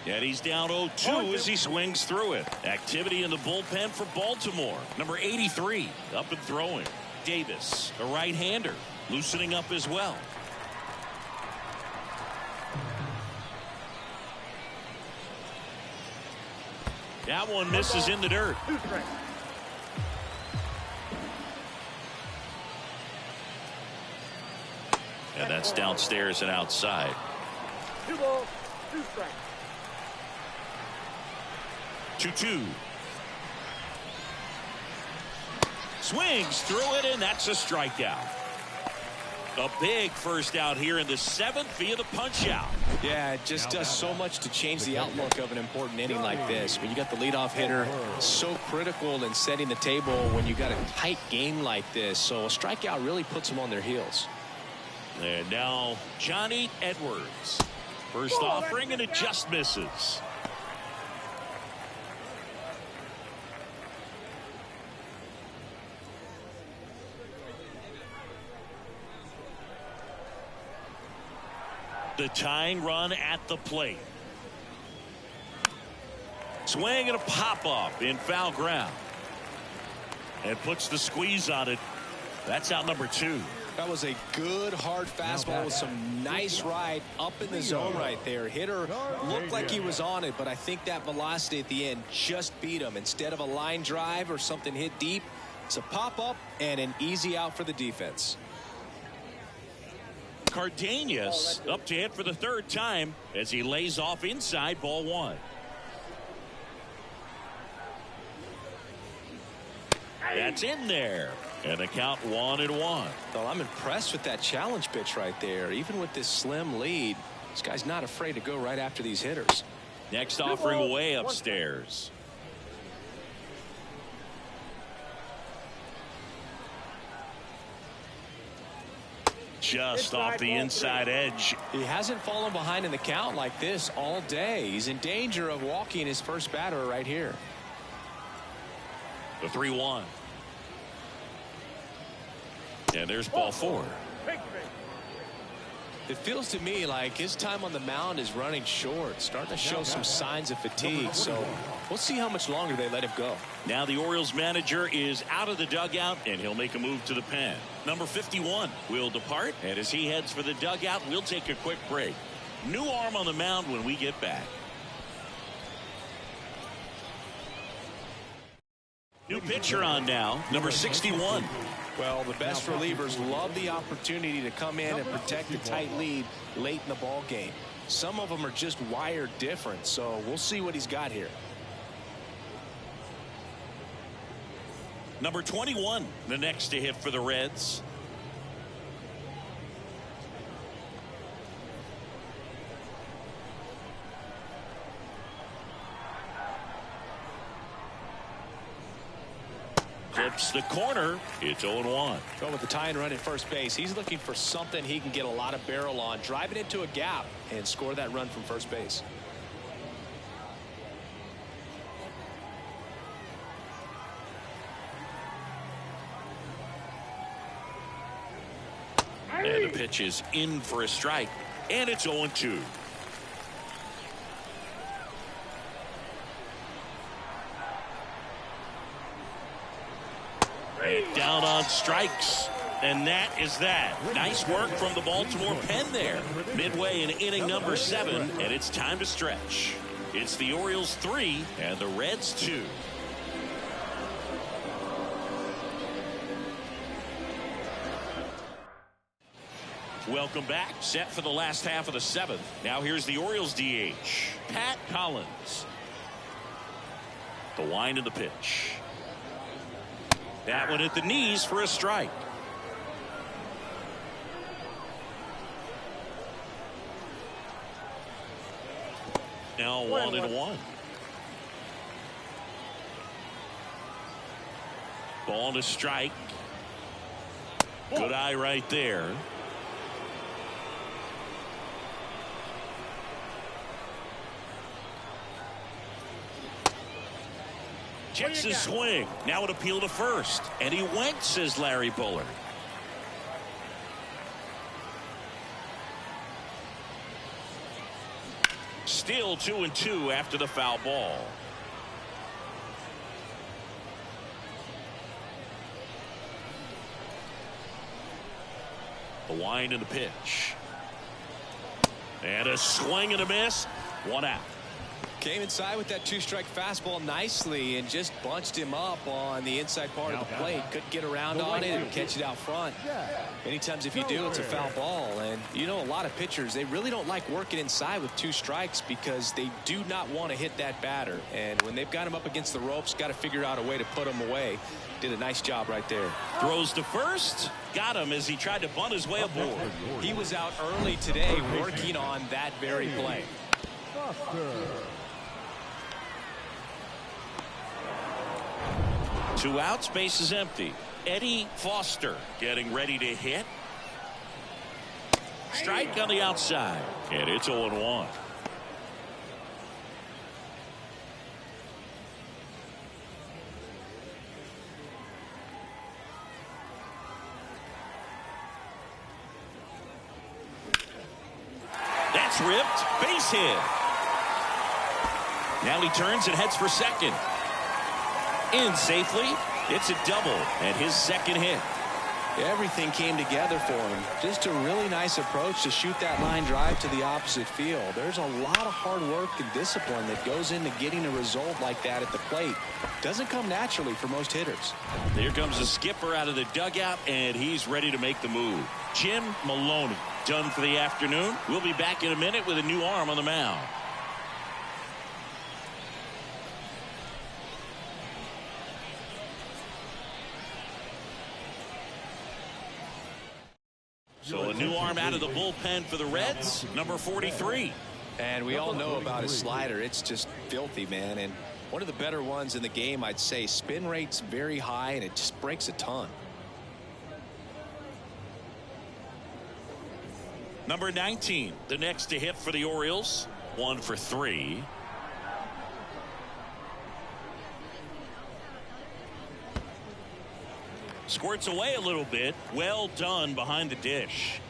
And he's down 0-2 as he swings through it. Activity in the bullpen for Baltimore. Number 83 up and throwing. Davis, a right-hander, loosening up as well. That one misses in the dirt. 2 strikes. And that's downstairs and outside. 2 balls, 2 strikes. 2-2. Swings through it, and that's a strikeout. A big first out here in the 7th via the punch out. Yeah, it just does so much to change the outlook of an important inning like this. When you got the leadoff hitter, so critical in setting the table when you got a tight game like this. So a strikeout really puts them on their heels. And now Johnny Edwards. First offering, and it just misses. The tying run at the plate. Swing and a pop-up in foul ground. And puts the squeeze on it. That's out number 2. That was a good hard fastball with some nice ride up in the zone right there. Hitter looked like he was on it, but I think that velocity at the end just beat him. Instead of a line drive or something hit deep, it's a pop-up and an easy out for the defense. Cardenas up to hit for the third time as he lays off inside, ball one. That's in there. And the count 1-1. Well, I'm impressed with that challenge pitch right there. Even with this slim lead, this guy's not afraid to go right after these hitters. Next offering way upstairs. Just off the inside edge. He hasn't fallen behind in the count like this all day. He's in danger of walking his first batter right here. The 3-1. And there's ball four. It feels to me like his time on the mound is running short, starting to show some signs of fatigue. So we'll see how much longer they let him go. Now the Orioles manager is out of the dugout, and he'll make a move to the pen. Number 51 will depart, and as he heads for the dugout, we'll take a quick break. New arm on the mound when we get back. New pitcher on now, number 61. Well, the best relievers love the opportunity to come in and protect a tight lead late in the ball game. Some of them are just wired different, so we'll see what he's got here. Number 21, the next to hit for the Reds. Clips the corner. It's 0-1. Well, with the tying run at first base, he's looking for something he can get a lot of barrel on, drive it into a gap, and score that run from first base. And the pitch is in for a strike, and it's 0-2. And down on strikes. And that is that. Nice work from the Baltimore pen there. Midway in inning number 7, and it's time to stretch. It's the Orioles 3 and the Reds 2. Welcome back. Set for the last half of the 7th. Now here's the Orioles DH, Pat Collins. The wind of the pitch. That one at the knees for a strike. Now 1-1. Ball to strike. Good eye right there. Checks his swing. Now an appeal to first. And he went, says Larry Bullard. Still 2-2 after the foul ball. The wind and the pitch. And a swing and a miss. 1 out. Came inside with that 2-strike fastball nicely and just bunched him up on the inside part of the plate. Couldn't get around on it and catch it out front. Many times if you do, it's a foul ball. And you know, a lot of pitchers, they really don't like working inside with 2 strikes because they do not want to hit that batter. And when they've got him up against the ropes, got to figure out a way to put him away. Did a nice job right there. Throws to first. Got him as he tried to bunt his way aboard. He was out early today working on that very play. 2 outs, base is empty. Eddie Foster getting ready to hit. Strike on the outside, and it's 0-1. That's ripped, base hit. Now he turns and heads for second. In safely. It's a double and his second hit. Everything came together for him. Just a really nice approach to shoot that line drive to the opposite field. There's a lot of hard work and discipline that goes into getting a result like that at the plate. Doesn't come naturally for most hitters. Here comes the skipper out of the dugout, and he's ready to make the move. Jim Maloney done for the afternoon. We'll be back in a minute with a new arm on the mound. So a new arm out of the bullpen for the Reds, number 43. And we all know about his slider. It's just filthy, man. And one of the better ones in the game, I'd say. Spin rate's very high, and it just breaks a ton. Number 19, the next to hit for the Orioles, 1 for 3. Squirts away a little bit. Well done behind the dish.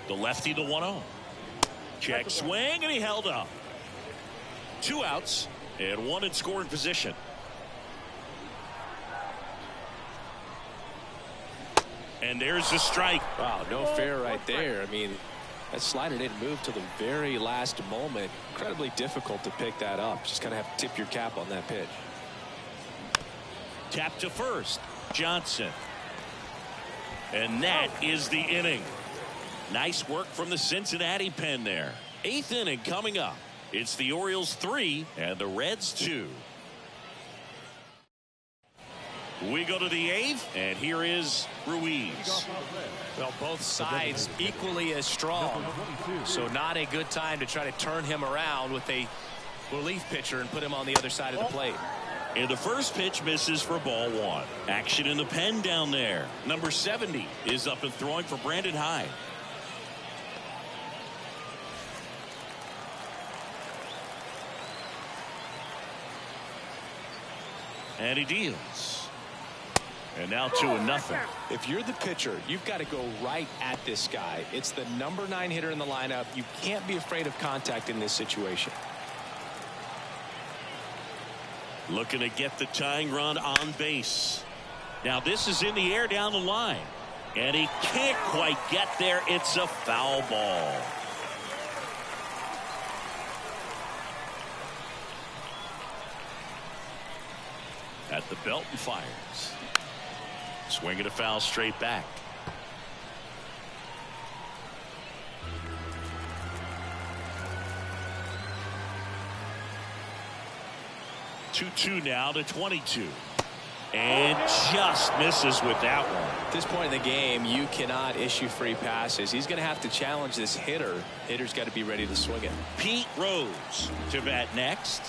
The lefty, the 1-0. Check swing, and he held up. 2 outs and 1 in scoring position. And there's the strike. Wow, no fair right there. I mean, that slider didn't move till the very last moment. Incredibly difficult to pick that up. Just kind of have to tip your cap on that pitch. Tap to first. Johnson. And that is the inning. Nice work from the Cincinnati pen there. 8th inning coming up. It's the Orioles 3 and the Reds 2. We go to the 8th, and here is Ruiz. Well, both sides equally as strong, so not a good time to try to turn him around with a relief pitcher and put him on the other side of the plate. And the first pitch misses for ball 1. Action in the pen down there. Number 70 is up and throwing for Brandon Hyde. And he deals. And now 2-0. If you're the pitcher, you've got to go right at this guy. It's the number 9 hitter in the lineup. You can't be afraid of contact in this situation. Looking to get the tying run on base. Now this is in the air down the line. And he can't quite get there. It's a foul ball. At the belt and fires. Swinging a foul straight back. Two now to 22. And just misses with that one. At this point in the game, you cannot issue free passes. He's going to have to challenge this hitter. Hitter's got to be ready to swing it. Pete Rose to bat next.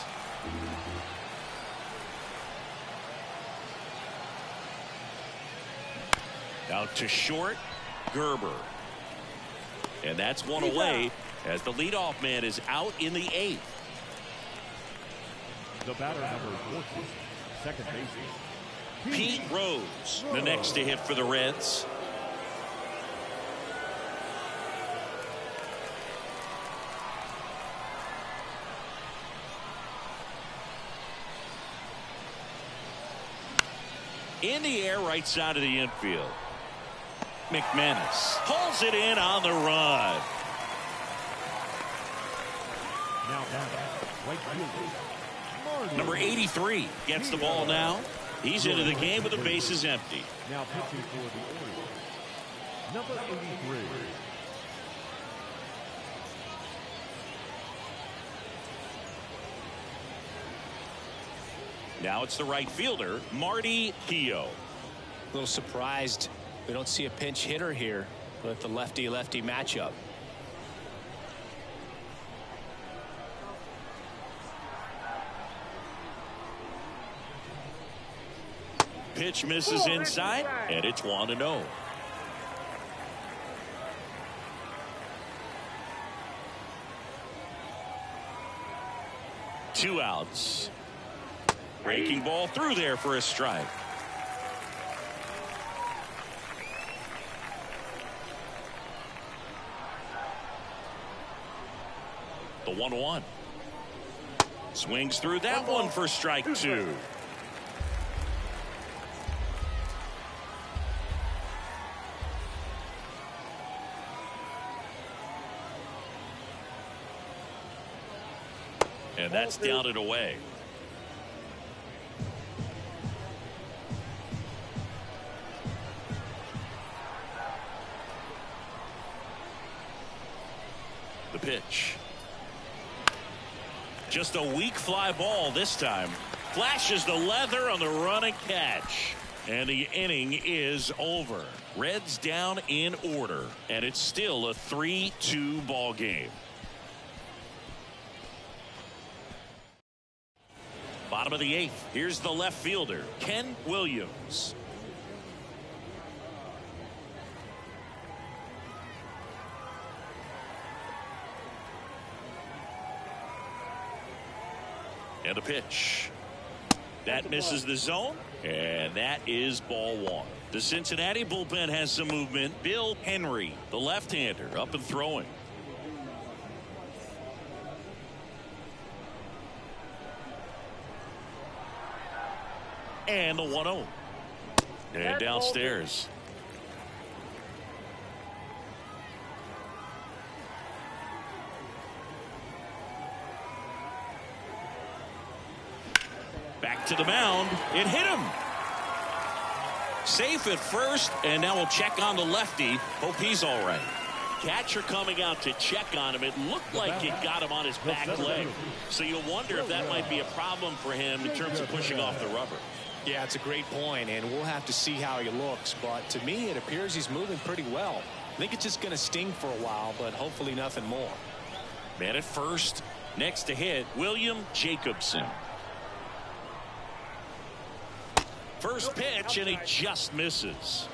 Out to short, Gerber. And that's one away as the leadoff man is out in the 8th. The batter number 14, second baseman, Pete Rose, the next to hit for the Reds. In the air, right side of the infield. McManus pulls it in on the run. now batting, right fielder, Number 83 gets the ball now. He's into the game with the bases empty. now pitching for the Orioles, number 83. Now it's the right fielder, Marty Keough. A little surprised we don't see a pinch hitter here with the lefty-lefty matchup. Pitch misses inside, and it's 1-0. Two outs. Breaking ball through there for a strike. The 1-1. Swings through that one for strike 2. And that's down and away. The pitch. Just a weak fly ball this time. Flashes the leather on the running catch. And the inning is over. Reds down in order. And it's still a 3-2 ball game. Bottom of the 8th. Here's the left fielder, Ken Williams. And a pitch. That misses the zone. And that is ball 1. The Cincinnati bullpen has some movement. Bill Henry, the left-hander, up and throwing. And the 1-0. And downstairs. Back to the mound. It hit him. Safe at first, and now we'll check on the lefty. Hope he's all right. Catcher coming out to check on him. It looked like it got him on his back leg. So you wonder if that might be a problem for him in terms of pushing off the rubber. Yeah, it's a great point, and we'll have to see how he looks. But to me, it appears he's moving pretty well. I think it's just going to sting for a while, but hopefully nothing more. Man at first. Next to hit, William Jacobson. First pitch, and he just misses.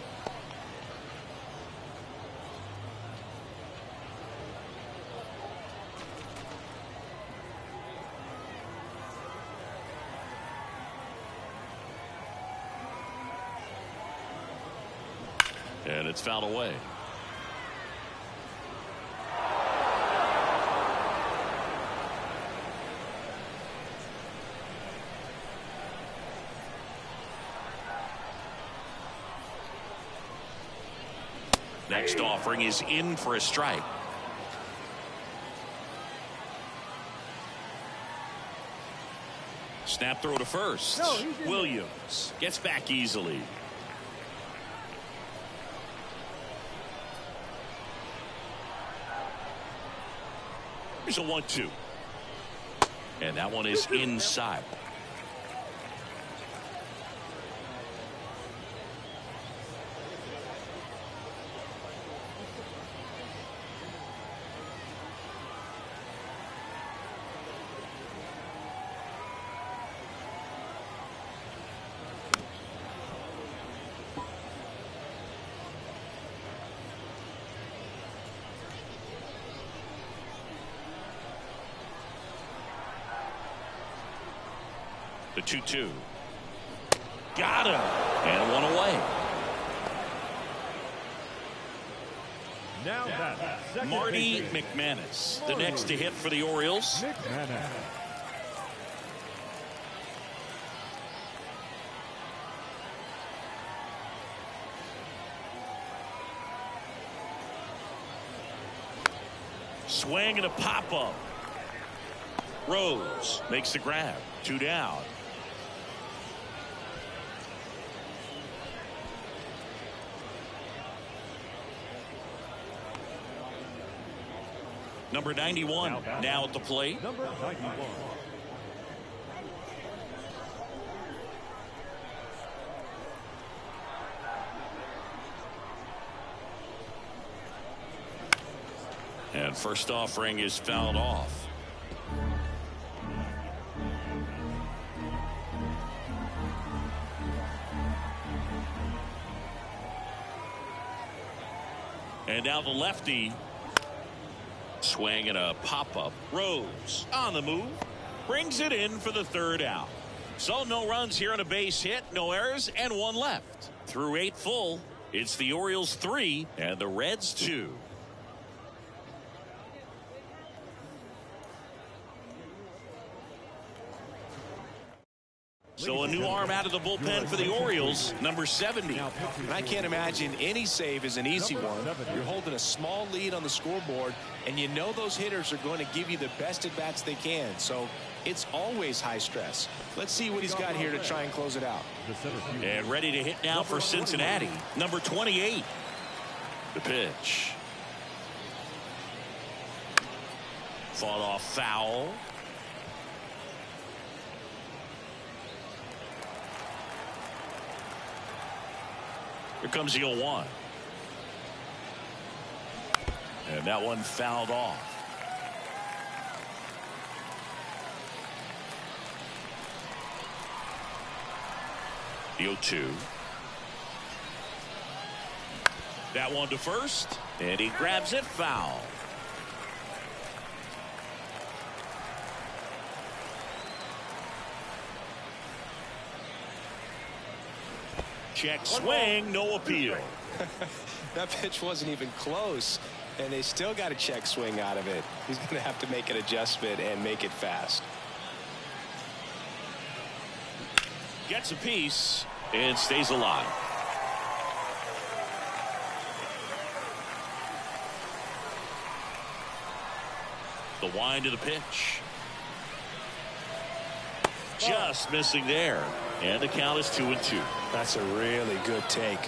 And it's fouled away. Next offering is in for a strike. Snap throw to first. Williams gets back easily. Here's a 1-2. And that one is inside. The 2-2. Got him. And one away. Now that's Marty McManus, the next to hit for the Orioles. McManus. Swing and a pop-up. Rose makes the grab. 2 down. Number 91 now at the plate. Number 91. And first offering is fouled off. And now the lefty. Swing and a pop-up. Rose on the move. Brings it in for the 3rd out. So no runs here on a base hit. No errors and 1 left. Through 8 full. It's the Orioles 3 and the Reds 2. So a new arm out of the bullpen for the Orioles, number 70. And I can't imagine any save is an easy one. You're holding a small lead on the scoreboard, and you know those hitters are going to give you the best at-bats they can. So it's always high stress. Let's see what he's got here to try and close it out. And ready to hit now for Cincinnati, number 28. The pitch. Fought off foul. Here comes the 0-1. And that one fouled off. The 0-2. That one to first. And he grabs it foul. Check swing, no appeal. That pitch wasn't even close, and they still got a check swing out of it. He's going to have to make an adjustment and make it fast. Gets a piece and stays alive. The wind of the pitch. Just missing there. And the count is 2-2. That's a really good take.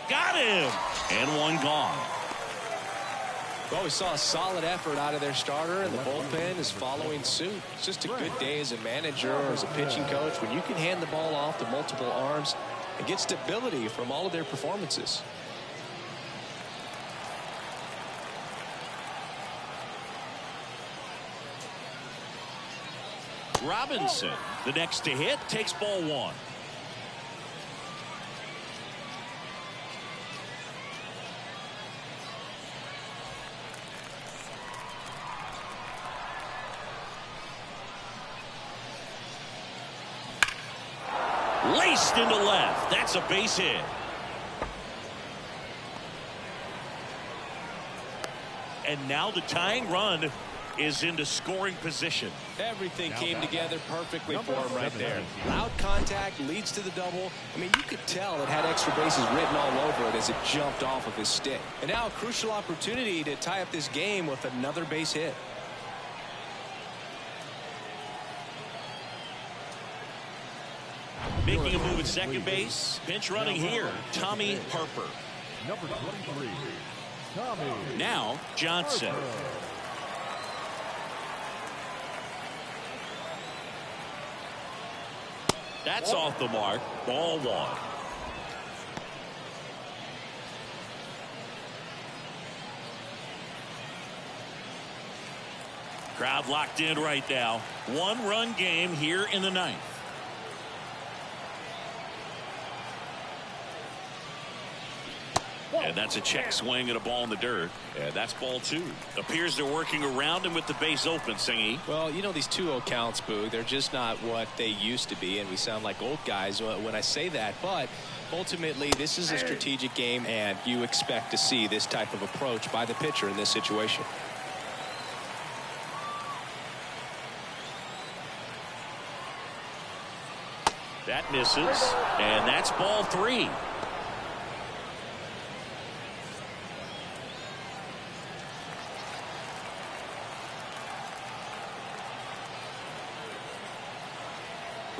Got him. And one gone. Well, we saw a solid effort out of their starter, and the bullpen is following suit. It's just a good day as a manager or as a pitching coach when you can hand the ball off to multiple arms and get stability from all of their performances. Robinson, the next to hit, takes ball one. Laced into left. That's a base hit. And now the tying run is into scoring position. Everything came together perfectly for him right there. Loud contact leads to the double. I mean, you could tell it had extra bases written all over it as it jumped off of his stick. And now a crucial opportunity to tie up this game with another base hit. Making a move at second base. Pinch running here, Tommy Harper. Number 23, Tommy. Now Johnson. That's off the mark. Ball one. Crowd locked in right now. One-run game here in the ninth. And that's a check swing and a ball in the dirt. And that's ball two. Appears they're working around him with the base open, Singy. Well, you know, these 2-0 counts, Boo, they're just not what they used to be. And we sound like old guys when I say that. But ultimately, this is a strategic game, and you expect to see this type of approach by the pitcher in this situation. That misses. And that's ball three.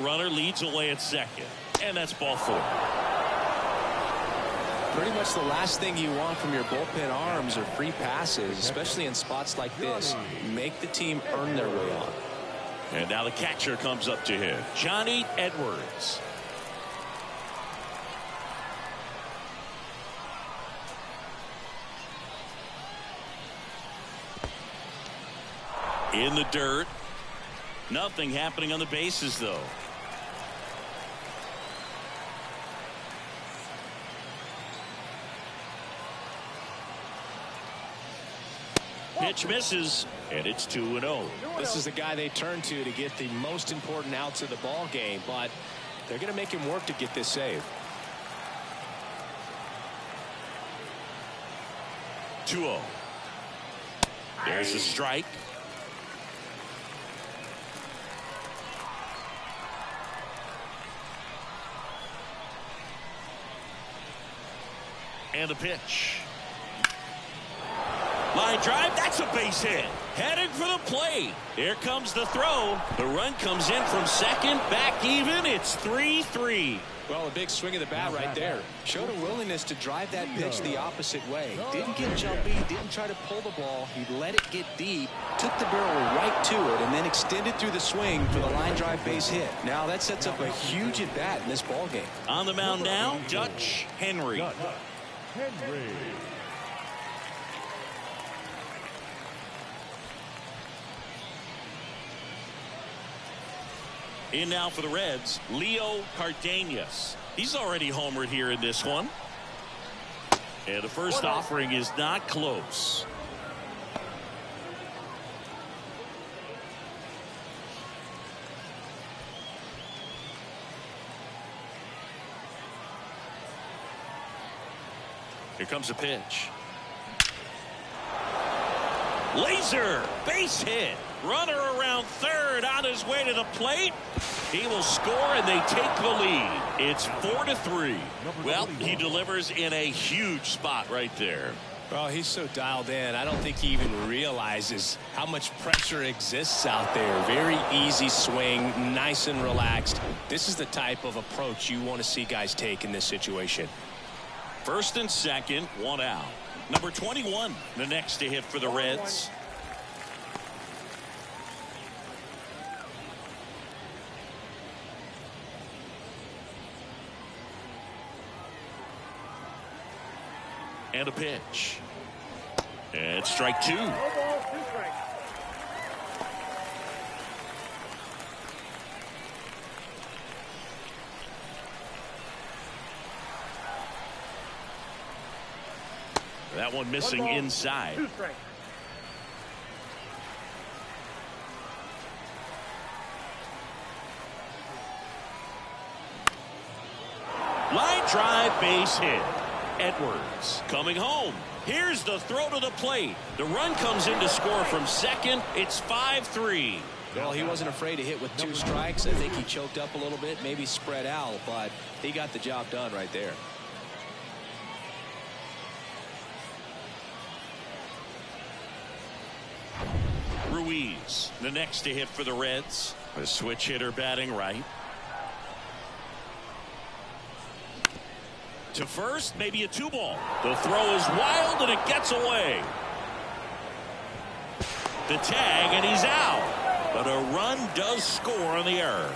Runner leads away at second. And that's ball four. Pretty much the last thing you want from your bullpen arms are free passes, especially in spots like this. Make the team earn their way on. And now the catcher comes up to him, Johnny Edwards. In the dirt. Nothing happening on the bases, though. Pitch misses, and it's 2-0. This is the guy they turn to get the most important outs of the ball game, but they're going to make him work to get this save. 2-0. There's a strike. And a pitch. Line drive, that's a base hit. Headed for the plate. Here comes the throw. The run comes in from second. Back even. It's 3-3. Well, a big swing of the bat right there. Showed a willingness to drive that pitch the opposite way. Didn't get jumpy, didn't try to pull the ball. He let it get deep, took the barrel right to it, and then extended through the swing for the line drive base hit. Now that sets up a huge at bat in this ball game. On the mound now, Dutch Henry. In now for the Reds, Leo Cardenas. He's already homered here in this one. And the first offering is not close. Here comes a pitch. Laser, base hit. Runner around third on his way to the plate. He will score and they take the lead. It's 4-3. Well, he delivers in a huge spot right there. Well, he's so dialed in. I don't think he even realizes how much pressure exists out there. Very easy swing, nice and relaxed. This is the type of approach you want to see guys take in this situation. First and second, one out. Number 21, the next to hit for the Reds. And a pitch. And strike two. No ball, 2 strikes. That one missing inside. 2 strikes. Line drive, base hit. Edwards coming home. Here's the throw to the plate. The run comes in to score from second. It's 5-3. Well, he wasn't afraid to hit with 2 strikes. I think he choked up a little bit, maybe spread out, but he got the job done right there. Ruiz, the next to hit for the Reds. A switch hitter batting right. To first, maybe a 2-ball. The throw is wild and it gets away. The tag and he's out. But a run does score on the error.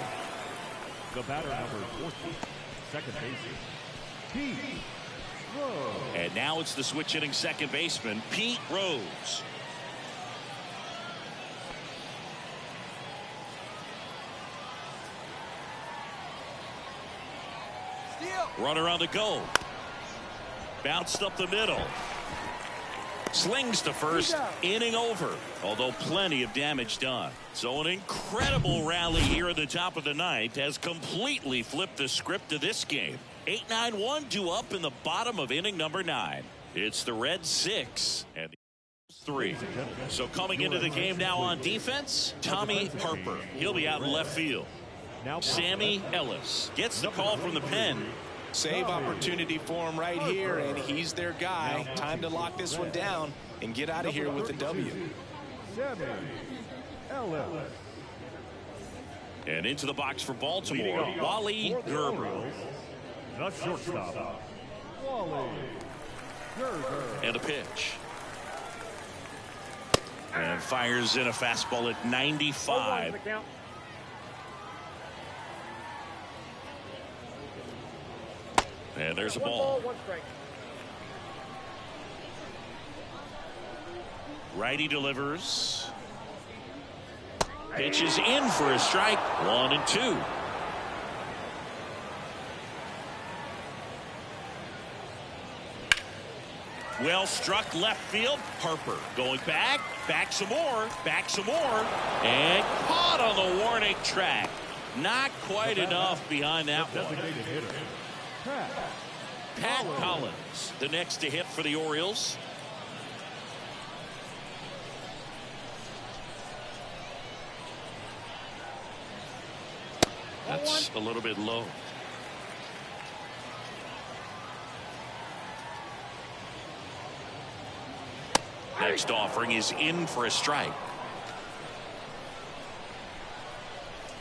The batter number 14, second baseman, Pete Rose. And now it's the switch hitting second baseman, Pete Rose. Runner on the go. Bounced up the middle. Slings to first. Inning over. Although plenty of damage done. So an incredible rally here at the top of the ninth has completely flipped the script of this game. 8-9-1 due up in the bottom of inning number 9. It's the Reds 6 and the 3. So coming into the game now on defense, Tommy Harper. He'll be out in left field. Sammy Ellis gets the call from the pen. Save opportunity for him right here, and he's their guy. Time to lock this one down and get out of here with a W. Sammy Ellis. And into the box for Baltimore, Wally Gerber. The shortstop, Wally Gerber. And a pitch. And fires in a fastball at 95. And there's a ball. 1 strike. Righty delivers. Pitches in for a strike. 1-2. Well struck left field. Harper going back some more, and caught on the warning track. Not quite enough behind that one. Pat Collins, the next to hit for the Orioles. That's a little bit low. Next offering is in for a strike.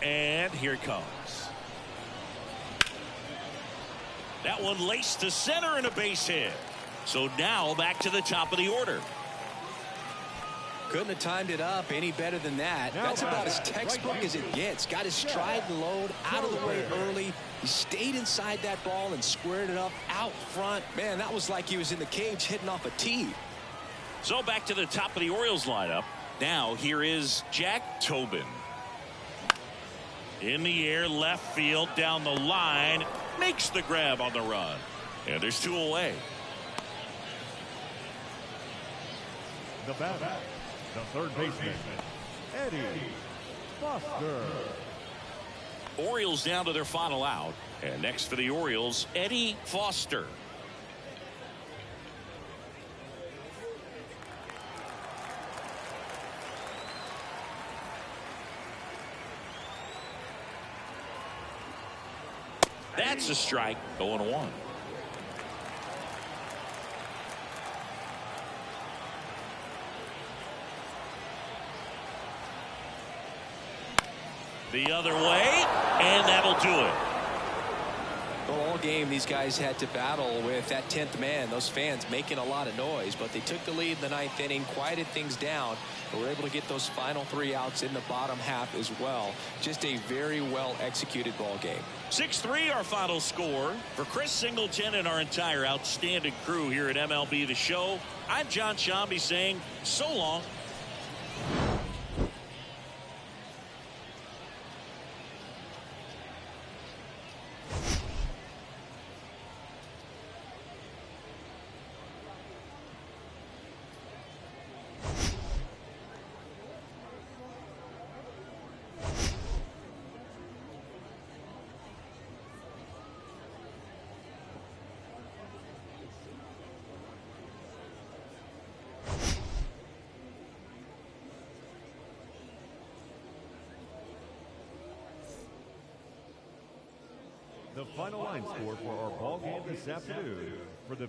And here it comes. That one laced to center and a base hit. So now back to the top of the order. Couldn't have timed it up any better than that. That's about as textbook as it gets. Got his stride and load out of the way early. He stayed inside that ball and squared it up out front. Man, that was like he was in the cage hitting off a tee. So back to the top of the Orioles lineup. Now here is Jack Tobin. In the air, left field, down the line. Makes the grab on the run. And there's 2 away. The batter, the third baseman, Eddie Foster. Orioles down to their final out. And next for the Orioles, Eddie Foster. That's a strike. 0-1. The other way, and that'll do it. Well, all game these guys had to battle with that 10th man. Those fans making a lot of noise, but they took the lead in the 9th inning, quieted things down, and were able to get those final 3 outs in the bottom half as well. Just a very well executed ball game. 6-3 our final score. For Chris Singleton and our entire outstanding crew here at MLB The Show, I'm John Shambi saying so long. The final line score for our ball game this afternoon. For the